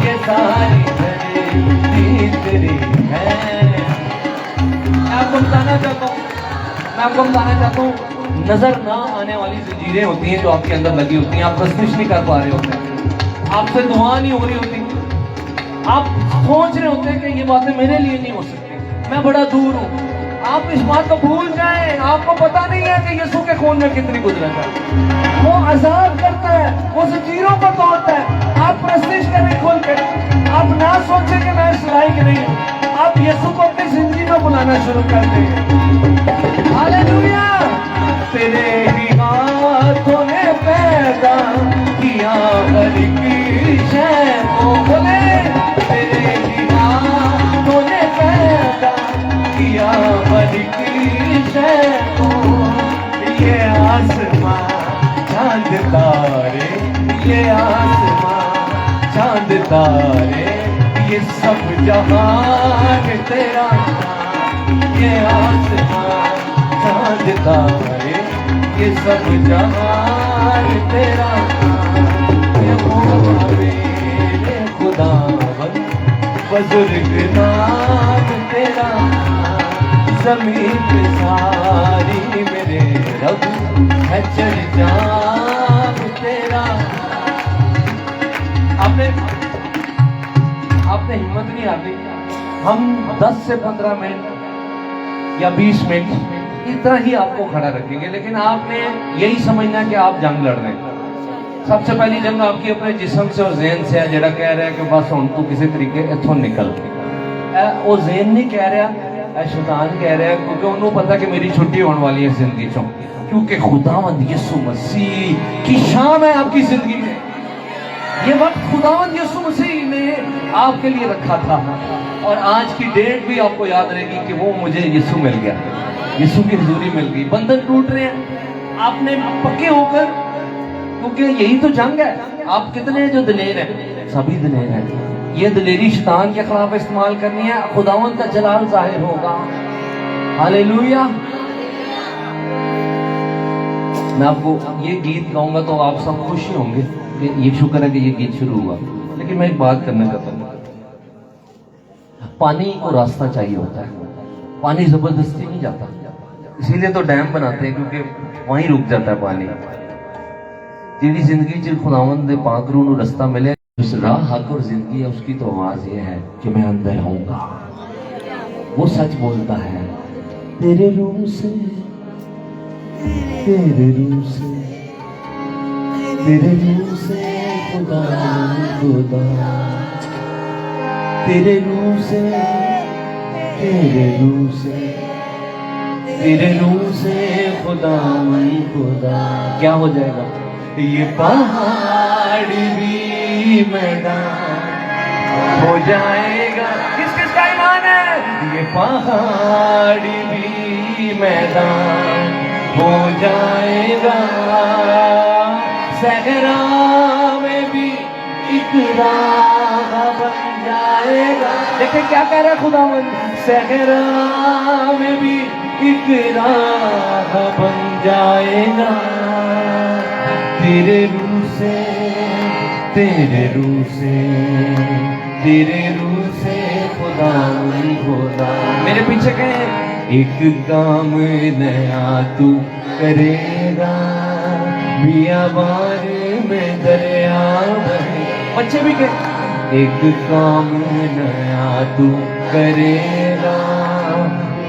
ये सारी धरती तेरी है। मैं आपको बताना चाहता हूँ, नजर ना आने वाली जंजीरें होती हैं जो आपके अंदर लगी होती हैं, आप प्रस्तुत नहीं कर पा रहे होते हैं, आपसे दुआ नहीं हो रही होती, आप सोच रहे होते हैं कि ये बातें मेरे लिए नहीं हो सकती, मैं बड़ा दूर हूँ। आप इस बात को भूल जाएं, आपको पता नहीं है कि यीशु के खून में कितनी कुदरत है। वो आजाद करता है, वो जंजीरों को तोड़ता है। आप प्रस्तुत करें खुल कर, आप ना सोचें कि मैं इस लायक नहीं हूँ, आप यीशु को अपनी जिंदगी में बुलाना शुरू कर दें। हालेलुया। तेरे ही हाथों ने पैदा किया हर की शय को, बोले तेरे ही हाथों ने पैदा किया हर की शय को, ये आसमां चांद तारे, ये आसमां चांद तारे, ये सब जहान तेरा, ये आसमां चांद तारे, ये सब जहान तेरा, मेरे खुदावंद बुजुर्ग नाम तेरा, ज़मीन पे सारी मेरे रब है चरजाम तेरा। आपने हिम्मत नहीं हारी। हम 10 से 15 मिनट या 20 मिनट इतना ही आपको खड़ा रखेंगे, लेकिन आपने यही समझना कि आप जंग लड़ रहे हैं। सबसे पहली जंग आपकी अपने जिस्म से और ज़हन से है, जरा कह रहा है कि बस हुण तू किसी तरीके इत्थों निकल। वो ज़हन नहीं कह रहा, शैतान कह रहा है, क्योंकि उन्होंने पता कि मेरी छुट्टी होने वाली है जिंदगी चों, क्योंकि खुदावंद यीशु मसीह की शाम है आपकी जिंदगी में। ये वक्त खुदावंद यीशु मसीह ने आपके लिए रखा था, और आज की डेट भी आपको याद रहेगी कि वो मुझे यीशु मिल गया, यीशु की हुजूरी मिल गई। बंधन टूट रहे हैं, आपने पक्के होकर, क्योंकि यही तो जंग है। आप कितने जो दिलेर हैं, सभी दिलेर हैं। ये दिलेरी शैतान के खिलाफ इस्तेमाल करनी है, खुदावंद का जलाल जाहिर होगा। हालेलुया। मैं आपको ये गीत गाऊंगा तो आप सब खुशी होंगे कि ये शुक्र है कि ये गीत शुरू हुआ। लेकिन मैं एक बात करना चाहता हूँ, पानी को रास्ता चाहिए होता है, पानी जबरदस्ती नहीं जाता, इसीलिए तो डैम बनाते हैं, क्योंकि वहीं रुक जाता है पानी। तेरी जिंदगी च खुदावंद दे पाक रूह नूं रास्ता मिले, उस राह हक और जिंदगी है, उसकी तो आवाज ये है कि मैं अंदर आऊंगा। वो सच बोलता है, तेरे रूह से, तेरे रूह से, तेरे रूह से खुदा, खुदा तेरे रूह से, तेरे रूह से, तेरे रूह से खुदा, खुदा। क्या हो जाएगा? ये पहाड़ भी मैदान हो जाएगा। किस किस का ईमान है? ये पहाड़ भी मैदान हो जाएगा, सहरा में भी एक राह बन जाएगा। देखिए क्या कह रहा है खुदावंद, सहरा में भी एक राह बन जाएगा, तेरे रूह से, तेरे रूह से, तेरे रूह से खुदा खुदा। मेरे पीछे कहे एक काम नया तू करेगा, बियाबान में दरिया बहे। बच्चे भी कहे एक काम नया तू करेगा,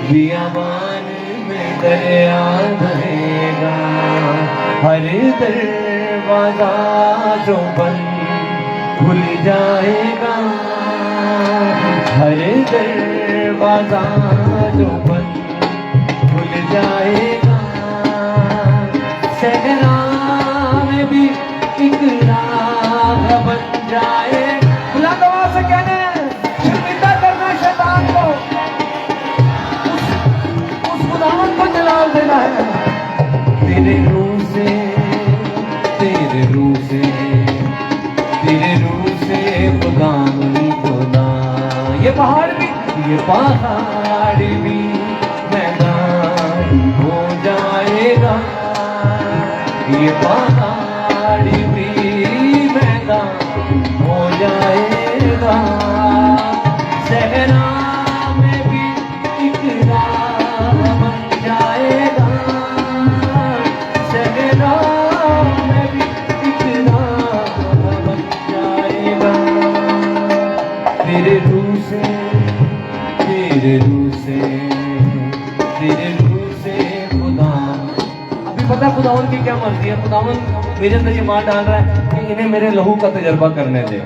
बियाबान में दरिया बहेगा। हर दरवाजा जो बंद खुल जाएगा, हर दरवाजा जो बंद खुल जाएगा। सहरा में भी एक राह बन जाएगा। बुलंद आवाज से कहना है, शर्मिंदा करना शैतान को, उस खुदावन को जलाल देना है। तेरे रूह से, तेरे रूह से, तेरे रूह से खुदा खुदा। ये पहाड़ भी मैदान हो जाएगा, ये पहाड़ भी मैदान हो जाएगा। सहरा में भी एक राह बन जाएगा, सहरा में भी एक राह बन जाएगा। तेरे रूह से, तेरे रूह से, तेरे रूह से खुदा। अभी पता खुदावन की क्या मर्जी है? खुदावन मेरे अंदर ये बात डाल रहा है कि इन्हें मेरे लहू का तजर्बा करने दे।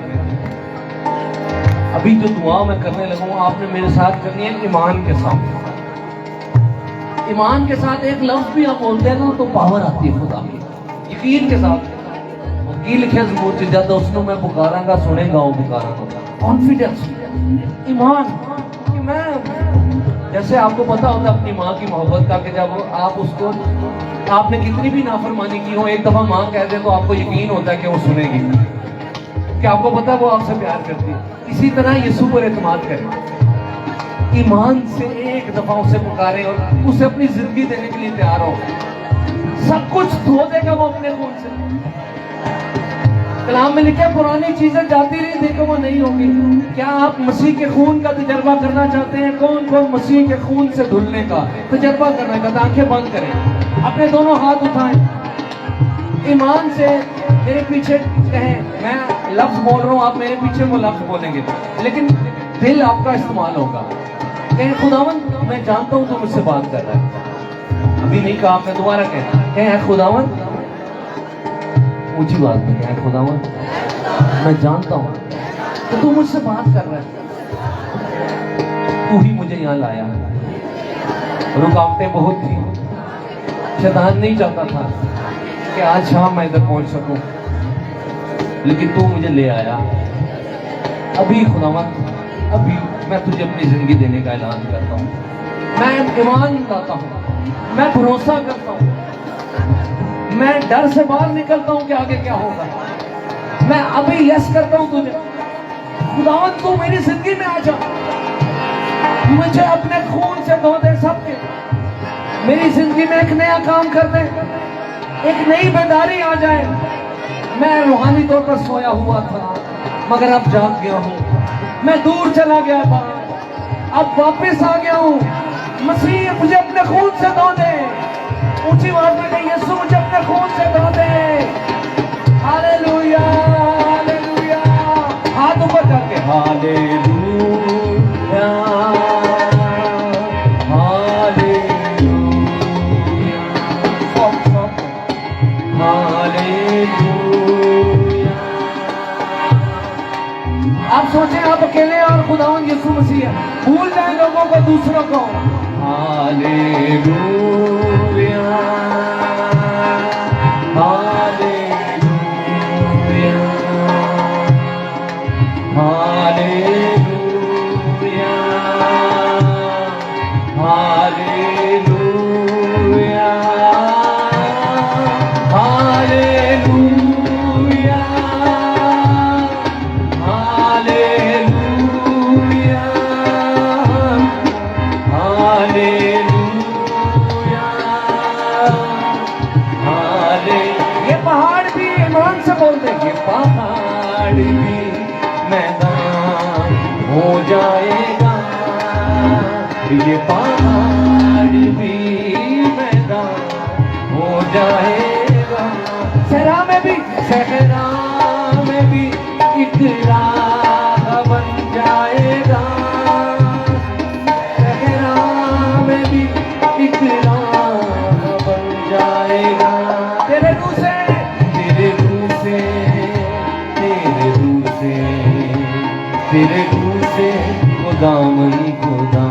अभी जो दुआ मैं करने लगूंगा आपने मेरे साथ करनी है ईमान के साथ। ईमान के साथ एक लफ्ज भी आप बोलते हैं ना तो पावर आती है खुदा की। यकीन के साथ की लिखे ज़बूर च जद उसको मैं पुकारांगा सुनेगा वो पुकारांगा। कॉन्फिडेंस, ईमान कि मैं, जैसे आपको पता होता अपनी माँ की मोहब्बत का कि जब आप उसको, आपने कितनी भी नाफरमानी की हो, एक दफा माँ कह दे तो आपको यकीन होता है कि वो सुनेगी, कि आपको पता है वो आपसे प्यार करती है। इसी तरह यीशु पर एतमाद करें, ईमान से एक दफा उसे पुकारे और उसे अपनी जिंदगी देने के लिए तैयार हो। सब कुछ धो देगा वो अपने खून से। कलाम में लिखा पुरानी चीजें जाती रही देखो वो नहीं होगी। क्या आप मसीह के खून का तजर्बा करना चाहते हैं? कौन कौन मसीह के खून से धुलने का तजर्बा करने का? आंखें बंद करें, अपने दोनों हाथ उठाएं, ईमान से मेरे पीछे कहें। मैं लफ्ज बोल रहा हूँ, आप मेरे पीछे वो लफ्ज बोलेंगे, लेकिन दिल आपका इस्तेमाल होगा। कहें खुदावन मैं जानता हूँ तू मुझसे बात कर रहा है। अभी नहीं कहा आपने, दोबारा कहें खुदावन, ऊंची बात में कहें खुदावन मैं जानता हूँ तो तू मुझसे बात कर रहा है। तू ही मुझे यहाँ लाया। रुकावटें बहुत थी, शैतान नहीं चाहता था कि आज शाम मैं इधर पहुंच सकूं, लेकिन तू मुझे ले आया। अभी खुदावन, अभी मैं तुझे अपनी जिंदगी देने का ऐलान करता हूँ। मैं ईमान लाता हूँ, मैं भरोसा करता हूँ, मैं डर से बाहर निकलता हूँ कि आगे क्या होगा। मैं अभी यस करता हूँ तुझे। खुदावन तू मेरी जिंदगी में आ जा, मुझे अपने खून से धो दे सबके, मेरी जिंदगी में एक नया काम कर दे, एक नई बेदारी आ जाए। मैं रूहानी तौर पर सोया हुआ था मगर अब जाग गया हूँ। मैं दूर चला गया था, अब वापस आ गया हूँ। मसीह मुझे अपने खून से धो दे। ऊंची आवाज में कहिए यीशु मुझे अपने खून से धो दे। Hallelujah, hallelujah. हाथ ऊपर करके हालेलुया, हालेलुया, हालेलुया। आप सोचें आप अकेले और खुदावन यीशु मसीह है, भूल जाए लोगों को, दूसरों को। Hallelujah, hallelujah, hallelujah, hallelujah, hallelujah, hallelujah, hallelujah, हाले। ये पहाड़ भी ईमान से बोल दे, ये पहाड़ पहाड़ भी मैदान हो जाएगा, ये पहाड़ भी मैदान हो जाएगा। सहरा में भी एक राह बन जाएगा, सहरा में भी एक राह बन जाएगा। तेरे रूह से तेरे रूह से तेरे रूह से तेरे रूह से खुदा मनी खुदा,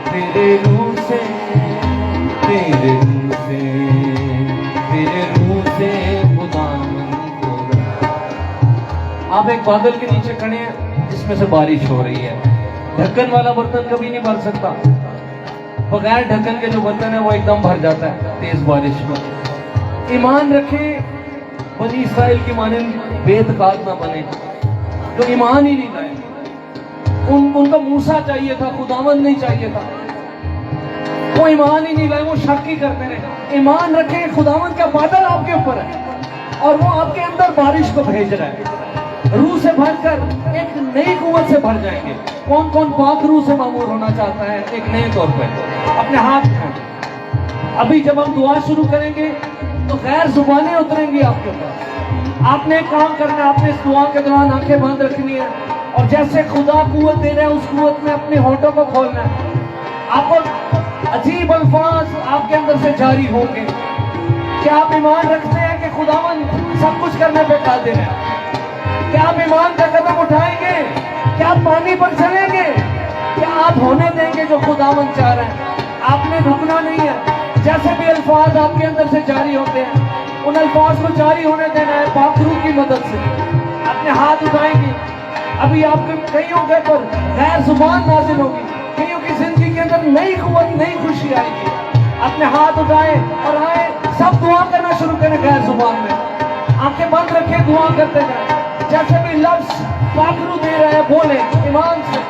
तेरे रूह से तेरे रूह से तेरे रूह से खुदा मनी खुदा। आप एक बादल के नीचे खड़े हैं जिसमें से बारिश हो रही है। ढक्कन वाला बर्तन कभी नहीं भर सकता, बगैर ढक्कन के जो बर्तन है वो एकदम भर जाता है तेज बारिश में। ईमान रखें, बनी इस्राइल की मानिंद बेतकाल ना बने जो ईमान ही नहीं लाए। उनको मूसा चाहिए था, खुदावंद नहीं चाहिए था। वो ईमान ही नहीं लाए, वो शक ही करते रहे। ईमान रखें, खुदावंद का बादल आपके ऊपर है और वो आपके अंदर बारिश को भेज रहा है। रूह से भरकर एक नई कुव्वत से भर जाएंगे। कौन कौन पाक रूह से मामूर होना चाहता है एक नए तौर पर? अपने हाथ उठाएं। अभी जब हम दुआ शुरू करेंगे तो गैर जुबानें उतरेंगी आपके ऊपर। आपने एक काम करना है, आपने इस दुआ के दौरान आंखें बंद रखनी है और जैसे खुदा कुव्वत दे रहा है उस कुव्वत में अपने होठों को खोलना है। आपको अजीब अल्फाज आपके अंदर से जारी होंगे। क्या आप ईमान रखते हैं कि खुदावंद सब कुछ करने पे कादिर है? क्या आप ईमान का कदम उठाएंगे? क्या आप पानी पर चलेंगे? क्या आप होने देंगे जो खुदावंद चाह रहे हैं? आपने रुकना नहीं है। जैसे भी अल्फाज आपके अंदर से जारी होते हैं उन अल्फाज को जारी होने देना है पाक रूह की मदद से। अपने हाथ उठाएंगे। अभी आपके कईयों के पर गैर जुबान नाजिल होगी, कईयों की जिंदगी के अंदर नई कुव्वत नई खुशी आएगी। अपने हाथ उठाएं और आए सब दुआ करना शुरू करें गैर जुबान में। आंखें बंद रखें, दुआ करते जाएं। जैसे भी लफ्ज पाक रूह दे रहे हैं बोले ईमान से।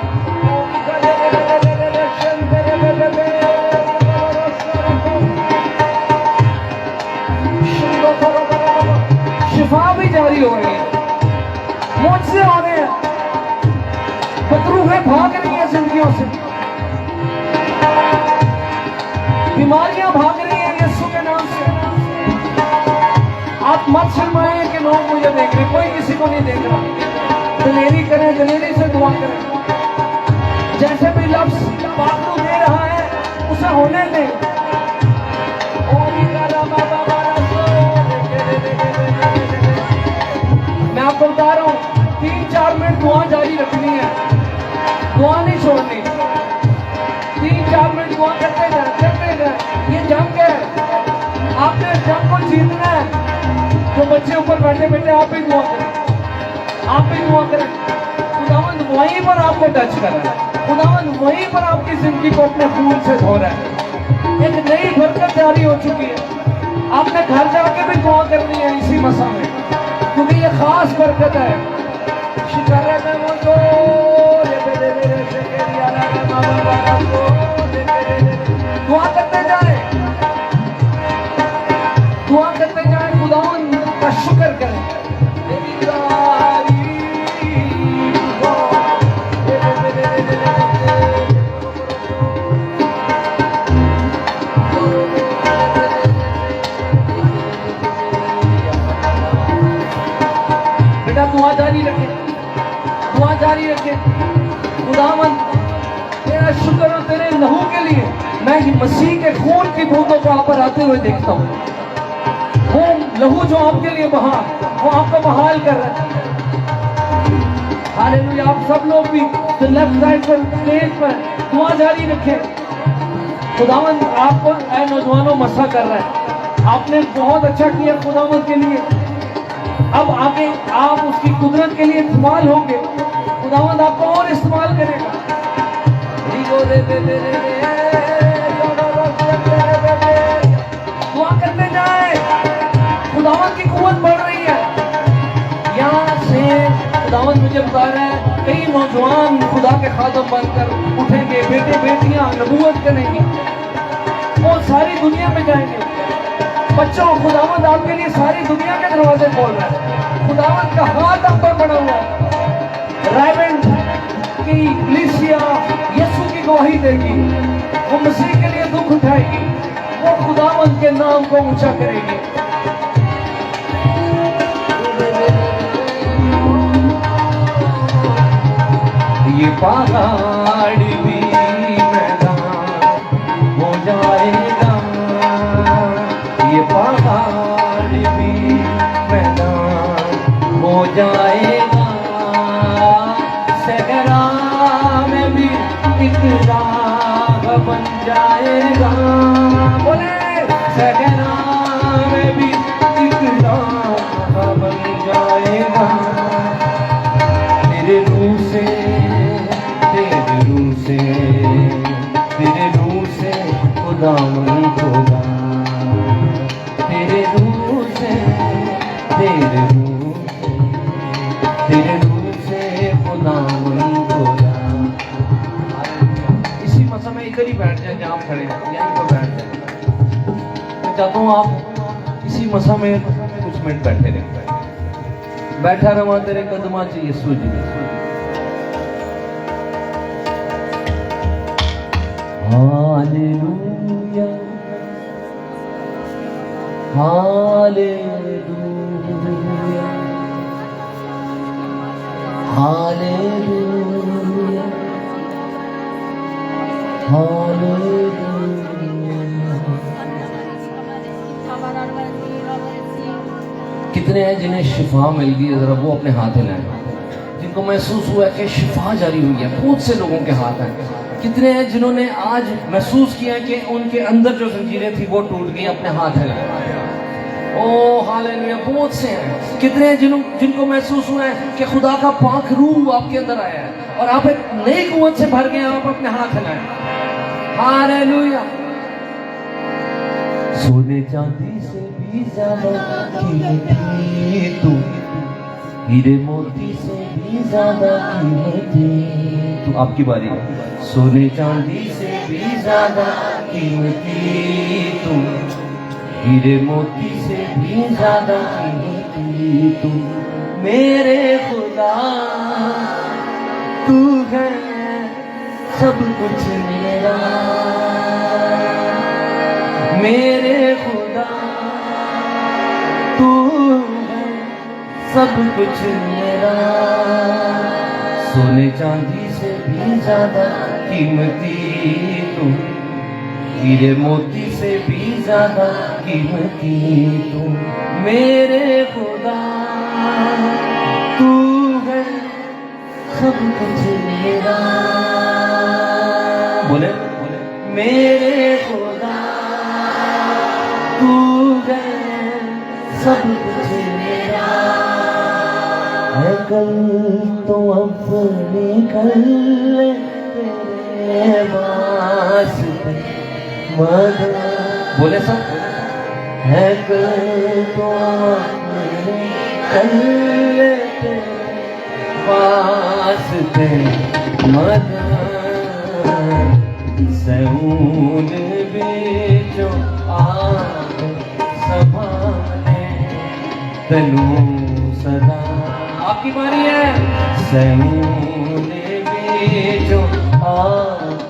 शिफा भी जारी हो रही है, मुझसे हो रहे हैं, बदरूहें भाग रही हैं जिंदगियों से, बीमारियां भाग रही हैं यीशु के नाम से। आप मत शर्माएं कि लोग मुझे देख रहे, कोई किसी को नहीं देख रहा। दिलेरी करें, दिलेरी से दुआ करें। जैसे भी लफ्ज पाक रूह दे रहा है उसे होने दें। मैं आपको बता रहा हूँ 3-4 मिनट दुआ जारी रखनी है, दुआ नहीं छोड़नी। 3-4 मिनट दुआ करते जाए। ये जंग है, आपने इस जंग को जीतना है। जो बच्चे ऊपर बैठे बैठे आप ही दुआ करें, आप ही दुआ करें। खुदावंद वहीं पर आपको टच कर रहा है, खुदावंद वहीं पर आपकी जिंदगी को अपने खून से धो रहा है। एक नई बरकत जारी हो चुकी है। आपने घर जाके भी दुआ करनी है इसी मसा में, क्योंकि ये खास बरकत है। दुआ करते जाए, दुआ करते जाए, खुदावंद का शुक्र करें। बेटा दुआ जारी रखे, दुआ जारी रखे। खुदावंद तेरा शुक्र हो तेरे लहू के लिए। मैं मसीह के खून की बूंदों को आप पर आते हुए देखता हूँ। वो लहू जो आपके लिए बहा, वो आपको बहाल कर रहा है। हालेलुया। आप सब लोग भी जो लेफ्ट साइड पर स्टेज पर दुआ जारी रखें। खुदावंद आपको ऐ नौजवानों मसा कर रहा है। आपने बहुत अच्छा किया खुदावंद के लिए। अब आगे आप उसकी कुदरत के लिए इस्तेमाल होंगे। खुदावंद आपको और इस्तेमाल करेगा। दुआ करते जाए, खुदावंद की कुव्वत बढ़ रही है। यहाँ से खुदावंद मुझे बता रहा है कई नौजवान खुदा के खादम बनकर उठेंगे, बेटे बेटियां नबूवत करेंगे, वो सारी दुनिया में जाएंगे। बच्चों, खुदावंद आपके लिए सारी दुनिया के दरवाजे खोल रहा है। खुदावंद का हाथ आप पर बना हुआ है। रायवेंड की कलीसिया यीशु की गवाही देगी, वो मसीह के लिए दुख उठाएगी, वो खुदावंद के नाम को ऊंचा करेगी। ये पहाड़ भी मैदान हो जाएगा, ये पहाड़ भी मैदान हो जाएगा, सहरा में भी एक राह बन जाएगा। बोले सहरा में भी एक राह बन जाएगा। तेरे रूह से, तेरे रूह से, तेरे रूह से खुदावंद होगा, तेरे रूह से, तेरे रूह से, तेरे रूह से खुदावंद होगा। इसी मसा में इधर ही बैठ जाए जहाँ आप खड़े हैं, यहीं पर बैठ जाए। मैं चाहता हूँ आप इसी मसा में कुछ मिनट बैठे रहें। बैठा रहा तेरे कदमां च Yeshu ji. Hallelujah, hallelujah, hallelujah, hallelujah. कितने हैं जिन्हें शिफा मिल गई है? जरा वो अपने हाथ हिलाएं। जिनको महसूस हुआ कि शिफा जारी हुई है, बहुत से लोगों के हाथ हैं। कितने हैं जिन्होंने आज महसूस किया कि उनके अंदर जो जंजीरें थी वो टूट गई? अपने हाथ हिलाएं। ओ हालेलुया, बहुत से हैं। कितने हैं जिनको महसूस हुआ है कि खुदा का पाक रूह आपके अंदर आया है और आप एक नई कुव्वत से भर गए? आप अपने हाथ हिलाएं। हालेलुया। सोने चांदी से भी ज्यादा कीमती तू, हीरे मोती से भी ज्यादा कीमती तू। आपकी बारी। सोने चांदी से भी ज्यादा कीमती तू, हीरे मोती से भी ज्यादा कीमती तू। मेरे खुदा तू है सब कुछ मेरा, मेरे खुदा तू है सब कुछ मेरा। सोने चांदी से भी ज्यादा कीमती तू, हीरे मोती से भी ज्यादा कीमती तू। मेरे खुदा तू है सब कुछ मेरा। बोले मेरे खुदा तू है सब कुछ मेरा। है कल तो अपने कल तेरे वास्ते मदद। बोले सब है कल तो अपने कल तेरे वास्ते मदद। सऊन बेचो आप संभाले तनु सदा। आपकी बारी है। सऊन बेचो आप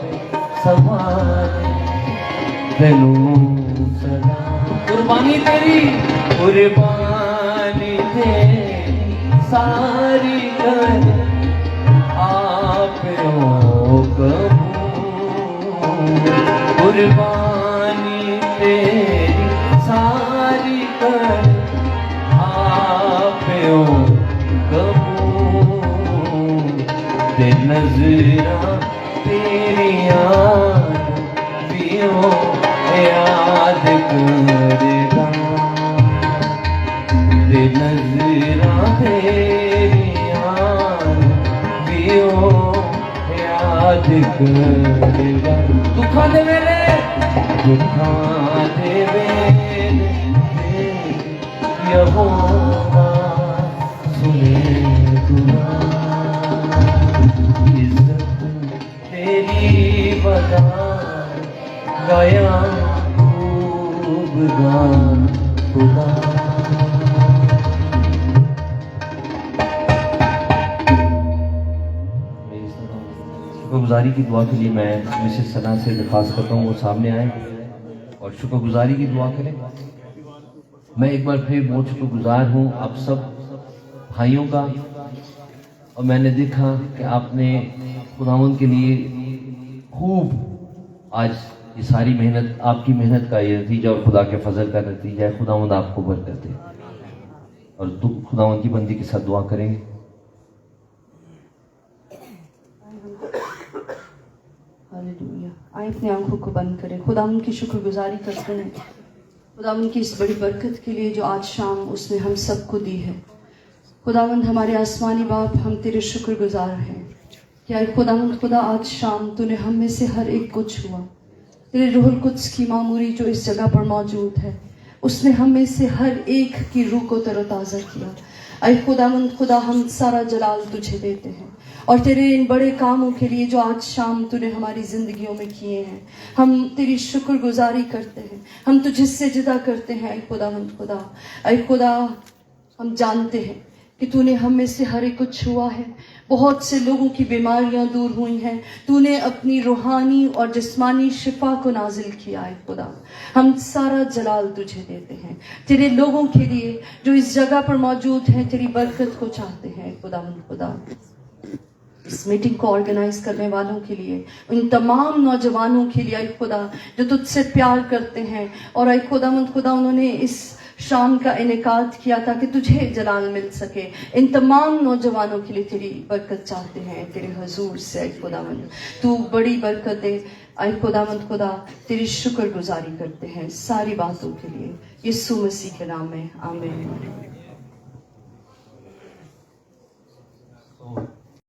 संभाले तनु सदा। कुर्बानी तेरी, कुर्बानी तेरी सारी कर आप हो कबूल। कुर्बानी तेरी सारी कर आप हो कबूल। ते नजरा तेरिया पियो याद करेगा। ते नजरा तेरिया पियो याद करेगा। दुखा दे वेले, दुखा दे वेले यहोवा सुने दुआ। इज्जत तेरी बता गया खूब शुक्रगुजार खुदा। शुक्रगुजारी की दुआ के लिए मैं मिसेस सना से दरख्वास्त करता हूँ वो सामने आए और शुक्रगुजारी की दुआ करें। मैं एक बार फिर बहुत शुक्रगुजार हूँ आप सब भाइयों का, और मैंने देखा कि आपने खुदावंद के लिए खूब आज ये सारी मेहनत, आपकी मेहनत का ये नतीजा और खुदा के फजल का नतीजा है। खुदावंद आपको बरकत दे और तुम खुदावंद की बंदी के साथ दुआ करेंगे। हालेलुया। आए अपनी आंखों को बंद करें, खुदावंद की शुक्रगुजारी करते हैं खुदावंद की इस बड़ी बरकत के लिए जो आज शाम उसने हम सबको दी है। खुदावंद हमारे आसमानी बाप, हम तेरे शुक्रगुजार हैं कि खुदावंद खुदा आज शाम तूने हम में से हर एक को छुआ। तेरे रूहुल कुद्स की मामूरी जो इस जगह पर मौजूद है उसने हम में से हर एक की रूह को तरोताज़ा किया। ऐ खुदावंद खुदा, हम सारा जलाल तुझे देते हैं और तेरे इन बड़े कामों के लिए जो आज शाम तूने हमारी जिंदगियों में किए हैं। हम तेरी शुक्रगुजारी करते हैं, हम तुझे सजदा करते हैं। ऐ खुदावंद खुदा, ऐ खुदा, हम जानते हैं कि तूने हम में से हर एक को छुआ है। बहुत से लोगों की बीमारियां दूर हुई हैं। तूने अपनी रूहानी और जिस्मानी शिफा को नाजिल किया है। खुदा, हम सारा जलाल तुझे देते हैं तेरे लोगों के लिए जो इस जगह पर मौजूद हैं, तेरी बरकत को चाहते हैं। खुदावंद खुदा, इस मीटिंग को ऑर्गेनाइज करने वालों के लिए, उन तमाम नौजवानों के लिए, ऐ खुदा जो तुझसे प्यार करते हैं और ऐ खुदावंद खुदा उन्होंने इस शाम का इनेकाद किया ताकि तुझे जलाल मिल सके, इन तमाम नौजवानों के लिए तेरी बरकत चाहते हैं तेरे हुजूर से। ऐ खुदावंद तू बड़ी बरकत दे। ऐ खुदावंद खुदा, तेरी शुक्रगुजारी करते हैं सारी बातों के लिए, यीशु मसीह के नाम में, आमीन।